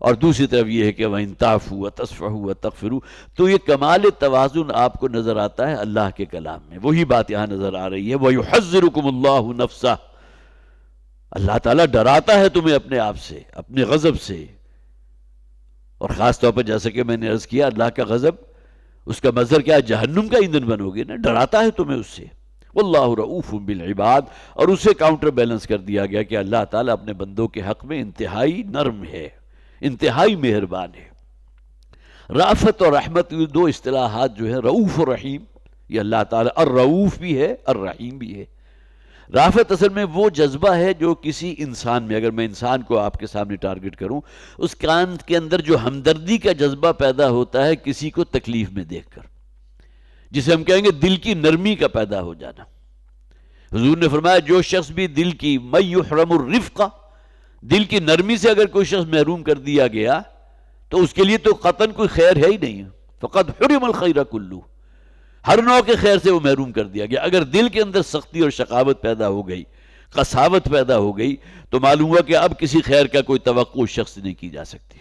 اور دوسری طرف یہ ہے کہ وَإِن تَعْفُوا وَتَصْفَحُوا وَتَغْفِرُوا، تو یہ کمال توازن آپ کو نظر آتا ہے اللہ کے کلام میں، وہی بات یہاں نظر آ رہی ہے، وَيُحَذِّرُكُمُ اللَّهُ نَفْسَهُ، اللہ تعالیٰ ڈراتا ہے تمہیں اپنے آپ سے، اپنے غضب سے، اور خاص طور پر جیسا کہ میں نے عرض کیا اللہ کا غضب، اس کا مظہر کیا ہے؟ جہنم کا ایندھن بنو گے نا، ڈراتا ہے تمہیں اس سے۔ واللہ رؤوف بالعباد، اور اسے کاؤنٹر بیلنس کر دیا گیا کہ اللہ تعالیٰ اپنے بندوں کے حق میں انتہائی نرم ہے، انتہائی مہربان ہے۔ رافت اور رحمت، یہ دو اصطلاحات جو ہیں، رؤوف اور رحیم، یہ اللہ تعالیٰ الرؤوف بھی ہے الرحیم بھی ہے۔ رافت اصل میں وہ جذبہ ہے جو کسی انسان میں، اگر میں انسان کو آپ کے سامنے ٹارگٹ کروں، اس کان کے اندر جو ہمدردی کا جذبہ پیدا ہوتا ہے کسی کو تکلیف میں دیکھ کر، جسے ہم کہیں گے دل کی نرمی کا پیدا ہو جانا۔ حضور نے فرمایا جو شخص بھی دل کی من یحرم الرفق، دل کی نرمی سے اگر کوئی شخص محروم کر دیا گیا تو اس کے لیے تو قطعاً کوئی خیر ہے ہی نہیں، فقد حرم الخیر کلہ، ہر نوع کے خیر سے وہ محروم کر دیا گیا۔ اگر دل کے اندر سختی اور شقاوت پیدا ہو گئی، قساوت پیدا ہو گئی، تو معلوم ہوا کہ اب کسی خیر کا کوئی توقع اس شخص سے نہیں کی جا سکتی۔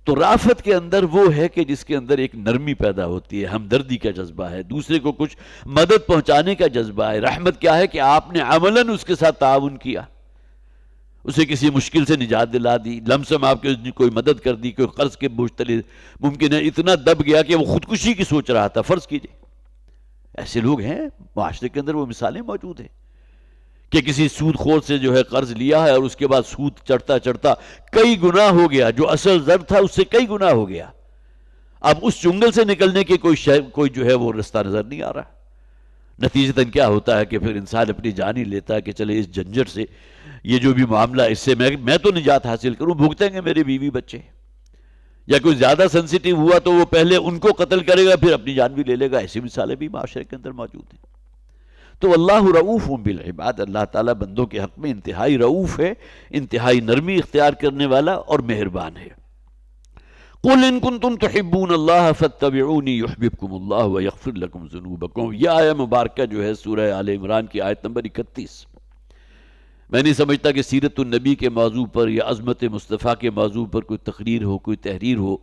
تو رافت کے اندر وہ ہے کہ جس کے اندر ایک نرمی پیدا ہوتی ہے، ہمدردی کا جذبہ ہے، دوسرے کو کچھ مدد پہنچانے کا جذبہ ہے۔ رحمت کیا ہے کہ آپ نے عملاً اس کے ساتھ تعاون کیا، اسے کسی مشکل سے نجات دلا دی، لمسم آپ کے کوئی مدد کر دی، کوئی قرض کے بوجھ تلے ممکن ہے اتنا دب گیا کہ وہ خودکشی کی سوچ رہا تھا، فرض کیجئے۔ ایسے لوگ ہیں معاشرے کے اندر، وہ مثالیں موجود ہیں کہ کسی سود خور سے جو ہے قرض لیا ہے اور اس کے بعد سود چڑھتا چڑھتا کئی گنا ہو گیا، جو اصل زر تھا اس سے کئی گنا ہو گیا۔ اب اس چنگل سے نکلنے کے کوئی جو ہے وہ رستہ نظر نہیں آ رہا۔ نتیجتاً کیا ہوتا ہے کہ پھر انسان اپنی جان ہی لیتا ہے کہ چلے اس جھنجھٹ سے، یہ جو بھی معاملہ اس سے میں تو نجات حاصل کروں، بھگتیں گے میرے بیوی بچے، یا کوئی زیادہ سنسیٹیو ہوا تو وہ پہلے ان کو قتل کرے گا پھر اپنی جان بھی لے لے گا۔ ایسی مثالیں بھی معاشرے کے اندر موجود ہیں۔ تو اللہ رؤوف بالعباد، اللہ تعالیٰ بندوں کے حق میں انتہائی رؤوف ہے، انتہائی نرمی اختیار کرنے والا اور مہربان ہے۔ قُلْ إِن كُنتُمْ تُحِبُّونَ اللَّهَ فَاتَّبِعُونِي يُحْبِبْكُمُ اللَّهُ وَيَغْفِرْ لَكُمْ ذُنُوبَكُمْ۔ یہ آیہ مبارکہ جو ہے سورہ آل عمران کی آیت نمبر 31۔ میں نہیں سمجھتا کہ سیرت النبی کے موضوع پر یا عظمت مصطفیٰ کے موضوع پر کوئی تقریر ہو، کوئی تحریر ہو،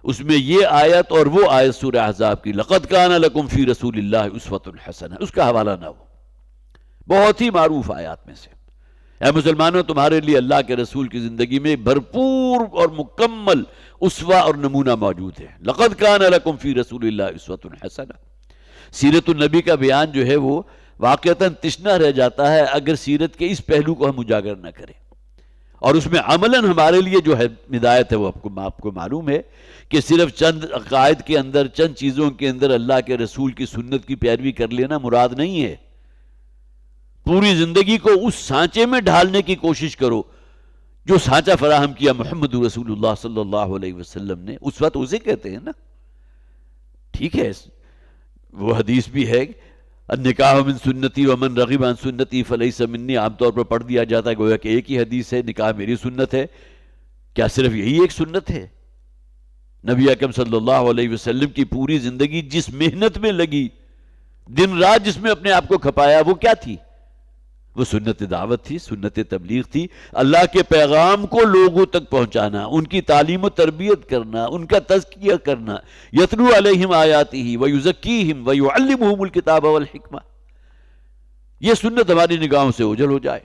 اس میں یہ آیت اور وہ آیت سورہ احزاب کی لَقَدْ كَانَ لَكُمْ فِي رَسُولِ اللَّهِ أُسْوَةٌ حَسَنَةٌ، اس کا حوالہ نہ ہو۔ بہت ہی معروف آیات میں سے، اے مسلمانوں تمہارے لیے اللہ کے رسول کی زندگی میں بھرپور اور مکمل اسوہ اور نمونہ موجود ہے۔ لَقَدْ كَانَ لَكُمْ فِي رَسُولِ اللَّهِ أُسْوَةٌ حَسَنَةٌ۔ سیرت النبی کا بیان جو ہے وہ واقعتاً تشنہ رہ جاتا ہے اگر سیرت کے اس پہلو کو ہم اجاگر نہ کریں، اور اس میں عملاً ہمارے لیے جو ہے ہدایت ہے وہ آپ کو معلوم ہے کہ صرف چند عقائد کے اندر، چند چیزوں کے اندر اللہ کے رسول کی سنت کی پیروی کر لینا مراد نہیں ہے۔ پوری زندگی کو اس سانچے میں ڈھالنے کی کوشش کرو جو سانچہ فراہم کیا محمد رسول اللہ صلی اللہ علیہ وسلم نے۔ اس وقت اسے کہتے ہیں نا، ٹھیک ہے، وہ حدیث بھی ہے، النکاح من سنتی ومن رغب عن سنتی فلیس منی، عام طور پر پڑھ دیا جاتا ہے گویا کہ ایک ہی حدیث ہے، نکاح میری سنت ہے۔ کیا صرف یہی ایک سنت ہے؟ نبی اکرم صلی اللہ علیہ وسلم کی پوری زندگی جس محنت میں لگی، دن رات جس میں اپنے آپ کو کھپایا، وہ کیا تھی؟ وہ سنت دعوت تھی، سنت تبلیغ تھی، اللہ کے پیغام کو لوگوں تک پہنچانا، ان کی تعلیم و تربیت کرنا، ان کا تزکیہ کرنا۔ یتلو علیہم آیاتہ ویزکیہم ویعلمہم الکتاب والحکمہ۔ یہ سنت ہماری نگاہوں سے اوجھل ہو جائے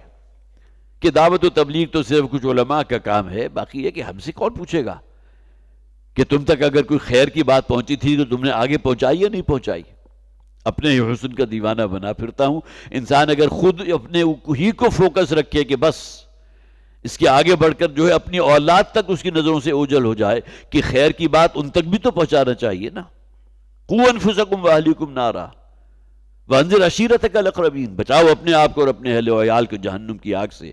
کہ دعوت و تبلیغ تو صرف کچھ علماء کا کام ہے، باقی یہ کہ ہم سے کون پوچھے گا کہ تم تک اگر کوئی خیر کی بات پہنچی تھی تو تم نے آگے پہنچائی یا نہیں پہنچائی؟ اپنے ہی حسن کا دیوانہ بنا پھرتا ہوں۔ انسان اگر خود اپنے ہی کو فوکس رکھے کہ بس اس کے آگے بڑھ کر جو ہے اپنی اولاد تک اس کی نظروں سے اوجھل ہو جائے کہ خیر کی بات ان تک بھی تو پہنچانا چاہیے نا۔ قُوْ أَنفُسَكُمْ وَأَهْلِيكُمْ نَارًا وَأَنذِرْ عَشِيرَتَكَ الْأَقْرَبِينَ، بچاؤ اپنے آپ کو اور اپنے اہل و عیال کو جہنم کی آگ سے۔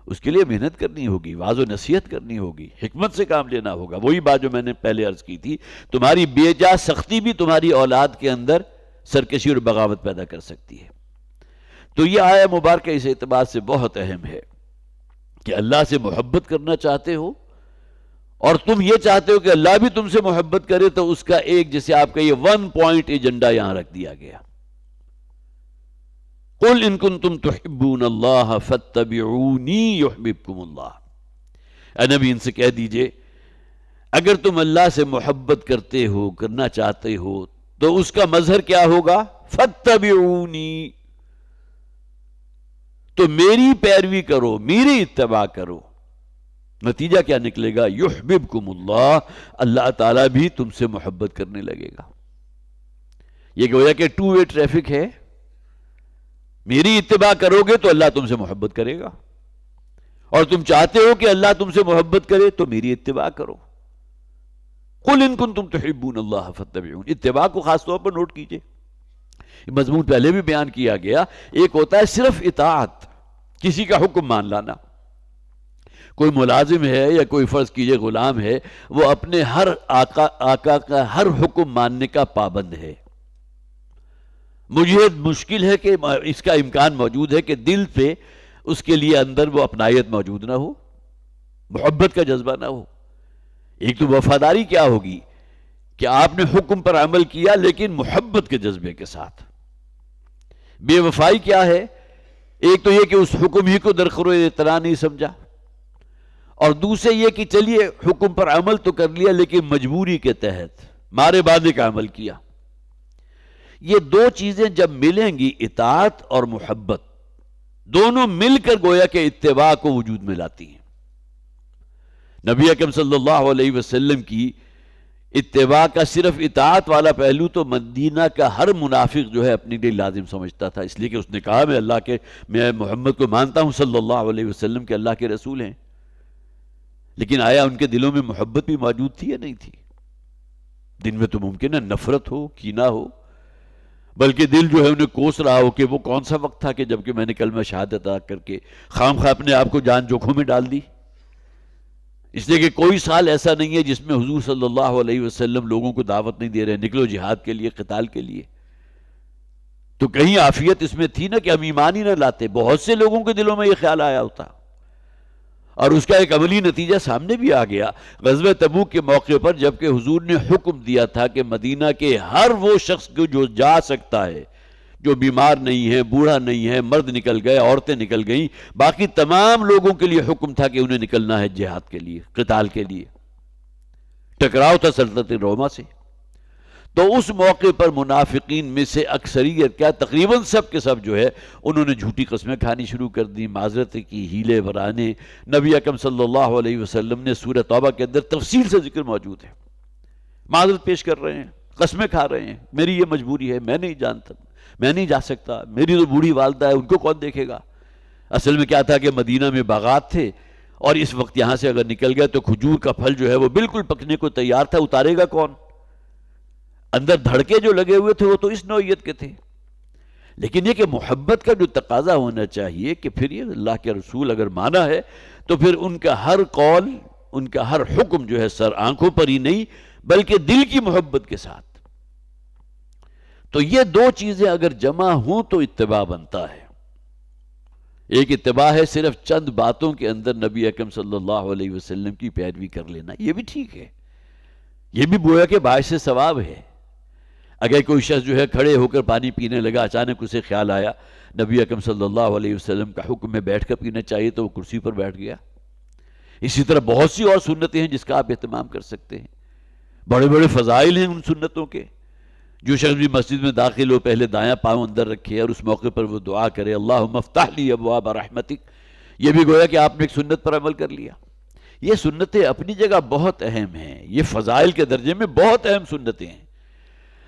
اس کے لیے محنت کرنی ہوگی، واعظ و نصیحت کرنی ہوگی، حکمت سے کام لینا ہوگا۔ وہی بات جو میں نے پہلے عرض کی تھی، تمہاری بے جا سختی بھی تمہاری اولاد کے اندر سرکشی اور بغاوت پیدا کر سکتی ہے۔ تو یہ آیہ مبارکہ اس اعتبار سے بہت اہم ہے کہ اللہ سے محبت کرنا چاہتے ہو اور تم یہ چاہتے ہو کہ اللہ بھی تم سے محبت کرے، تو اس کا ایک جیسے آپ کا یہ 1 پوائنٹ ایجنڈا یہاں رکھ دیا گیا۔ قُلْ إِن كُنتُمْ تُحِبُّونَ اللَّهَ فَاتَّبِعُونِي يُحْبِبْكُمُ اللَّهُ۔ اے نبی ان سے کہہ دیجئے اگر تم اللہ سے محبت کرتے ہو، کرنا چاہتے ہو، تو اس کا مظہر کیا ہوگا؟ فَاتَّبِعُونِي، تو میری پیروی کرو، میری اتباع کرو۔ نتیجہ کیا نکلے گا؟ یحببکم اللہ، اللہ تعالیٰ بھی تم سے محبت کرنے لگے گا۔ یہ گویا کہ 2 وے ٹریفک ہے، میری اتباع کرو گے تو اللہ تم سے محبت کرے گا، اور تم چاہتے ہو کہ اللہ تم سے محبت کرے تو میری اتباع کرو۔ قل ان کنتم تحبون اللہ فاتبعون، اتباع کو خاص طور پر نوٹ کیجئے۔ یہ مضمون پہلے بھی بیان کیا گیا، ایک ہوتا ہے صرف اطاعت، کسی کا حکم مان لانا۔ کوئی ملازم ہے یا کوئی فرض کیجئے غلام ہے، وہ اپنے ہر آقا کا ہر حکم ماننے کا پابند ہے۔ مجھے مشکل ہے کہ اس کا امکان موجود ہے کہ دل پہ اس کے لیے اندر وہ اپنائیت موجود نہ ہو، محبت کا جذبہ نہ ہو۔ ایک تو وفاداری کیا ہوگی کہ آپ نے حکم پر عمل کیا لیکن محبت کے جذبے کے ساتھ۔ بے وفائی کیا ہے؟ ایک تو یہ کہ اس حکم ہی کو درخور اطلاع نہیں سمجھا، اور دوسرے یہ کہ چلیے حکم پر عمل تو کر لیا لیکن مجبوری کے تحت مارے باندھے کا عمل کیا۔ یہ دو چیزیں جب ملیں گی، اطاعت اور محبت، دونوں مل کر گویا کہ اتباع کو وجود میں لاتی ہیں۔ نبی اکرم صلی اللہ علیہ وسلم کی اتباع کا صرف اطاعت والا پہلو تو مدینہ کا ہر منافق جو ہے اپنے لیے لازم سمجھتا تھا، اس لیے کہ اس نے کہا میں محمد کو مانتا ہوں صلی اللہ علیہ وسلم کہ اللہ کے رسول ہیں، لیکن آیا ان کے دلوں میں محبت بھی موجود تھی یا نہیں تھی؟ دن میں تو ممکن ہے نفرت ہو، کینہ ہو، بلکہ دل جو ہے انہیں کوس رہا ہو کہ وہ کون سا وقت تھا کہ جبکہ میں نے کلمہ شہادت ادا کر کے خام خواہ اپنے آپ کو جان جوکھوں میں ڈال دی۔ اس لیے کہ کوئی سال ایسا نہیں ہے جس میں حضور صلی اللہ علیہ وسلم لوگوں کو دعوت نہیں دے رہے، نکلو جہاد کے لیے، قتال کے لیے۔ تو کہیں عافیت اس میں تھی نا کہ ہم ایمان ہی نہ لاتے، بہت سے لوگوں کے دلوں میں یہ خیال آیا ہوتا، اور اس کا ایک عملی نتیجہ سامنے بھی آ گیا۔ غزوہ تبوک کے موقع پر جبکہ حضور نے حکم دیا تھا کہ مدینہ کے ہر وہ شخص کو جو جا سکتا ہے، جو بیمار نہیں ہے، بوڑھا نہیں ہے، مرد نکل گئے، عورتیں نکل گئیں، باقی تمام لوگوں کے لیے حکم تھا کہ انہیں نکلنا ہے جہاد کے لیے، قتال کے لیے۔ ٹکراؤ تھا سلطنت روما سے، تو اس موقع پر منافقین میں سے اکثریت کیا تقریباً سب کے سب جو ہے انہوں نے جھوٹی قسمیں کھانی شروع کر دی، معذرت کی، ہیلے بہانے۔ نبی اکرم صلی اللہ علیہ وسلم نے سورہ توبہ کے اندر تفصیل سے ذکر موجود ہے، معذرت پیش کر رہے ہیں، قسمیں کھا رہے ہیں، میری یہ مجبوری ہے، میں نہیں جانتا، میں نہیں جا سکتا، میری تو بوڑھی والدہ ہے، ان کو کون دیکھے گا۔ اصل میں کیا تھا کہ مدینہ میں باغات تھے، اور اس وقت یہاں سے اگر نکل گئے تو کھجور کا پھل جو ہے وہ بالکل پکنے کو تیار تھا، اتارے گا کون؟ اندر دھڑکے جو لگے ہوئے تھے وہ تو اس نوعیت کے تھے۔ لیکن یہ کہ محبت کا جو تقاضا ہونا چاہیے کہ پھر یہ اللہ کے رسول اگر مانا ہے تو پھر ان کا ہر قول، ان کا ہر حکم جو ہے سر آنکھوں پر ہی نہیں بلکہ دل کی محبت کے ساتھ۔ تو یہ دو چیزیں اگر جمع ہوں تو اتباع بنتا ہے۔ ایک اتباع ہے صرف چند باتوں کے اندر نبی اکرم صلی اللہ علیہ وسلم کی پیروی کر لینا، یہ بھی ٹھیک ہے، یہ بھی گویا کہ باعث ثواب ہے۔ اگر کوئی شخص جو ہے کھڑے ہو کر پانی پینے لگا، اچانک اسے خیال آیا نبی اکرم صلی اللہ علیہ وسلم کا حکم میں بیٹھ کر پینا چاہیے، تو وہ کرسی پر بیٹھ گیا۔ اسی طرح بہت سی اور سنتیں ہیں جس کا آپ اہتمام کر سکتے ہیں، بڑے بڑے فضائل ہیں ان سنتوں کے۔ جو شخص بھی مسجد میں داخل ہو پہلے دایاں پاؤں اندر رکھے اور اس موقع پر وہ دعا کرے اللہم افتح لی ابواب رحمتک، یہ بھی گویا کہ آپ نے ایک سنت پر عمل کر لیا۔ یہ سنتیں اپنی جگہ بہت اہم ہیں، یہ فضائل کے درجے میں بہت اہم سنتیں ہیں،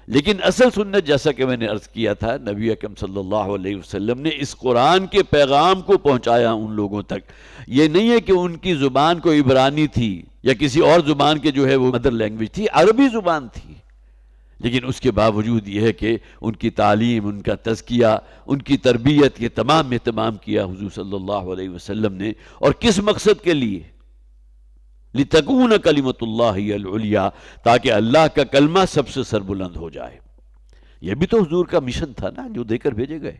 لیکن اصل سنت جیسا کہ میں نے عرض کیا تھا، نبی اکرم صلی اللہ علیہ وسلم نے اس قرآن کے پیغام کو پہنچایا ان لوگوں تک۔ یہ نہیں ہے کہ ان کی زبان کو عبرانی تھی یا کسی اور زبان کے جو ہے وہ مدر لینگویج تھی، عربی زبان تھی، لیکن اس کے باوجود یہ ہے کہ ان کی تعلیم، ان کا تزکیہ، ان کی تربیت، یہ تمام اہتمام کیا حضور صلی اللہ علیہ وسلم نے، اور کس مقصد کے لیے؟ لِتَكُونَ كَلِمَةُ اللَّهِ الْعُلْيَا، تاکہ اللہ کا کلمہ سب سے سربلند ہو جائے۔ یہ بھی تو حضور کا مشن تھا نا جو دے کر بھیجے گئے۔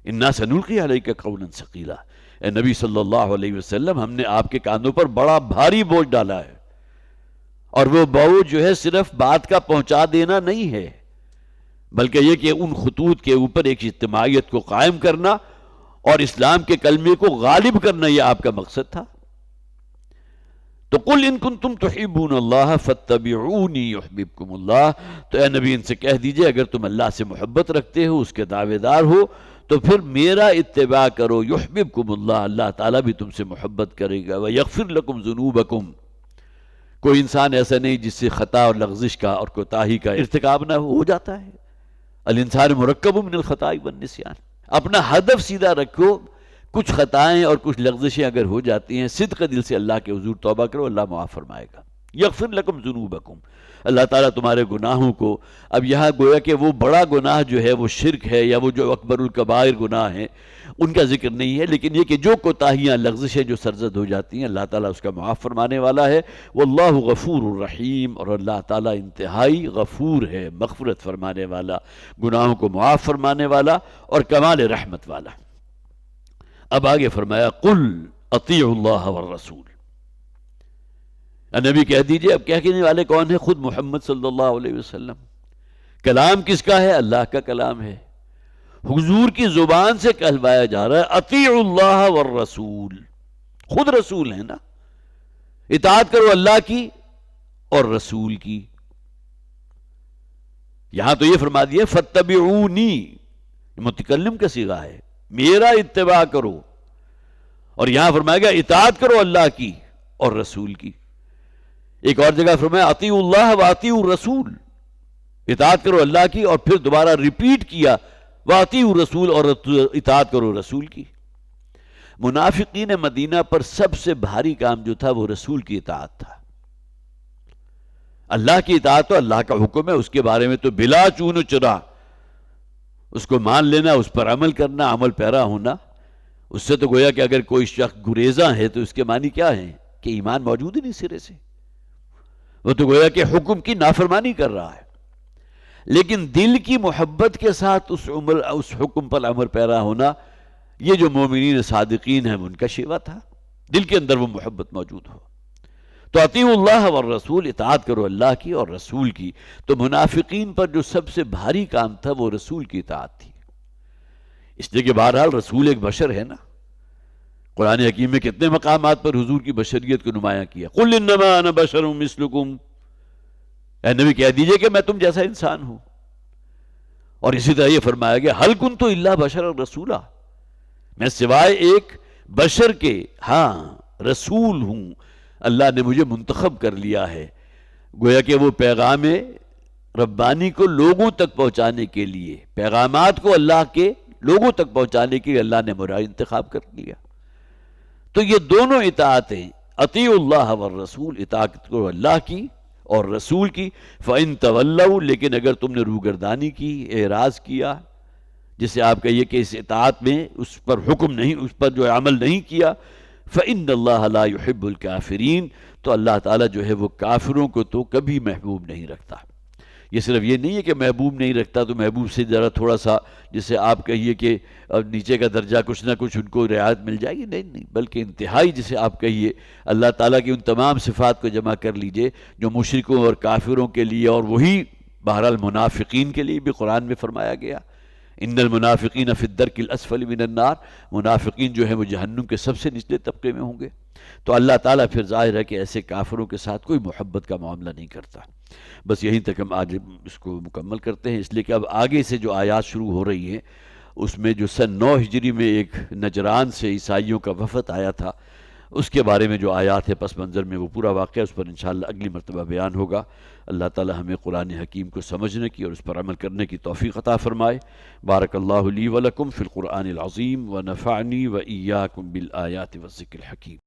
اِنَّا سَنُلْقِي عَلَيْكَ قَوْلًا ثَقِيلًا، اے نبی صلی اللہ علیہ وسلم، ہم نے آپ کے کانوں پر بڑا بھاری بوجھ ڈالا ہے، اور وہ بوجھ جو ہے صرف بات کا پہنچا دینا نہیں ہے، بلکہ یہ کہ ان خطوط کے اوپر ایک اجتماعیت کو قائم کرنا اور اسلام کے کلمے کو غالب کرنا، یہ آپ کا مقصد تھا۔ تو قل ان کنتم تحبون اللہ فاتبعونی یحببکم اللہ، تو اے نبی ان سے کہہ دیجئے اگر تم اللہ سے محبت رکھتے ہو، اس کے دعوے دار ہو، تو پھر میرا اتباع کرو، یحببکم اللہ، اللہ تعالیٰ بھی تم سے محبت کرے گا، ویغفر لکم ذنوبکم۔ کوئی انسان ایسا نہیں جس سے خطا اور لغزش کا اور کوتاہی کا ارتکاب نہ ہو جاتا ہے۔ الانسان مرکب من الخطاء والنسیان، اپنا ہدف سیدھا رکھو. کچھ خطائیں اور کچھ لغزشیں اگر ہو جاتی ہیں، صدق دل سے اللہ کے حضور توبہ کرو، اللہ معاف فرمائے گا. یغفر لکم ذنوبکم، اللہ تعالیٰ تمہارے گناہوں کو. اب یہاں گویا کہ وہ بڑا گناہ جو ہے وہ شرک ہے یا وہ جو اکبر الکبائر گناہ ہیں ان کا ذکر نہیں ہے، لیکن یہ کہ جو کوتاہیاں لغزشیں جو سرزد ہو جاتی ہیں اللہ تعالیٰ اس کا معاف فرمانے والا ہے. واللہ غفور الرحیم، اور اللہ تعالیٰ انتہائی غفور ہے، مغفرت فرمانے والا، گناہوں کو معاف فرمانے والا اور کمال رحمت والا. اب آگے فرمایا قل اطیعوا اللہ والرسول. نبی کہہ دیجئے، اب کہنے والے کون ہیں؟ خود محمد صلی اللہ علیہ وسلم. کلام کس کا ہے؟ اللہ کا کلام ہے. حضور کی زبان سے کہلوایا جا رہا ہے اطیعوا اللہ والرسول. خود رسول ہیں نا، اطاعت کرو اللہ کی اور رسول کی. یہاں تو یہ فرما دیا فاتبعونی، متکلم کا صیغہ ہے، میرا اتباع کرو. اور یہاں فرمایا گیا اطاعت کرو اللہ کی اور رسول کی. ایک اور جگہ فرمایا اطیعوا اللہ واطیعوا الرسول، اطاعت کرو اللہ کی، اور پھر دوبارہ ریپیٹ کیا واطیعوا الرسول، اور اطاعت کرو رسول کی. منافقین مدینہ پر سب سے بھاری کام جو تھا وہ رسول کی اطاعت تھا. اللہ کی اطاعت تو اللہ کا حکم ہے، اس کے بارے میں تو بلا چون و چرا اس کو مان لینا، اس پر عمل کرنا، عمل پیرا ہونا. اس سے تو گویا کہ اگر کوئی شخص گریزاں ہے تو اس کے معنی کیا ہے کہ ایمان موجود ہی نہیں سرے سے، وہ تو گویا کہ حکم کی نافرمانی کر رہا ہے. لیکن دل کی محبت کے ساتھ اس حکم پر عمل پیرا ہونا، یہ جو مومنین صادقین ہیں ان کا شیوا تھا، دل کے اندر وہ محبت موجود ہو. تو اطیعوا اللہ والرسول، اطاعت کرو اللہ کی اور رسول کی. تو منافقین پر جو سب سے بھاری کام تھا وہ رسول کی اطاعت تھی. اس لیے کہ بہرحال رسول ایک بشر ہے نا. قرآن حکیم میں کتنے مقامات پر حضور کی بشریت کو نمایاں کیا. قل انما انا بشر مثلکم، اے نبی کہہ دیجئے کہ میں تم جیسا انسان ہوں. اور اسی طرح یہ فرمایا گیا حل کنت الا بشرا رسولا، میں سوائے ایک بشر کے ہاں رسول ہوں، اللہ نے مجھے منتخب کر لیا ہے. گویا کہ وہ پیغام ربانی کو لوگوں تک پہنچانے کے لیے، پیغامات کو اللہ کے لوگوں تک پہنچانے کے لیے اللہ نے مجھے انتخاب کر لیا. تو یہ دونوں اطاعتیں، اطیعوا اللہ والرسول، اطاعت کرو اللہ کی اور رسول کی. فَإِن تَوَلَّوْا، لیکن اگر تم نے روگردانی کی، اعراض کیا، جسے آپ کہیے کہ اس اطاعت میں اس پر حکم نہیں، اس پر جو عمل نہیں کیا، فَإِنَّ اللَّهَ لَا يُحِبُّ الْكَافِرِينَ، تو اللہ تعالیٰ جو ہے وہ کافروں کو تو کبھی محبوب نہیں رکھتا. یہ صرف یہ نہیں ہے کہ محبوب نہیں رکھتا تو محبوب سے ذرا تھوڑا سا جسے آپ کہیے کہ نیچے کا درجہ کچھ نہ کچھ ان کو رعایت مل جائے گی، نہیں، بلکہ انتہائی جسے آپ کہیے اللہ تعالیٰ کی ان تمام صفات کو جمع کر لیجئے جو مشرکوں اور کافروں کے لیے، اور وہی بہرحال منافقین کے لیے بھی قرآن میں فرمایا گیا ان المنافقین فی الدرک الاسفل من النار، منافقین جو ہیں وہ جہنم کے سب سے نچلے طبقے میں ہوں گے. تو اللہ تعالیٰ پھر ظاہر ہے کہ ایسے کافروں کے ساتھ کوئی محبت کا معاملہ نہیں کرتا. بس یہیں تک ہم آج اس کو مکمل کرتے ہیں، اس لیے کہ اب آگے سے جو آیات شروع ہو رہی ہیں اس میں جو سن 9 ہجری میں ایک نجران سے عیسائیوں کا وفد آیا تھا، اس کے بارے میں جو آیات ہے پس منظر میں وہ پورا واقعہ اس پر انشاءاللہ اگلی مرتبہ بیان ہوگا. اللہ تعالی ہمیں قرآن حکیم کو سمجھنے کی اور اس پر عمل کرنے کی توفیق عطا فرمائے. بارک اللہ لی ولکم فی القرآن العظیم ونفعنی وإیاکم بالآیات والذکر الحکیم.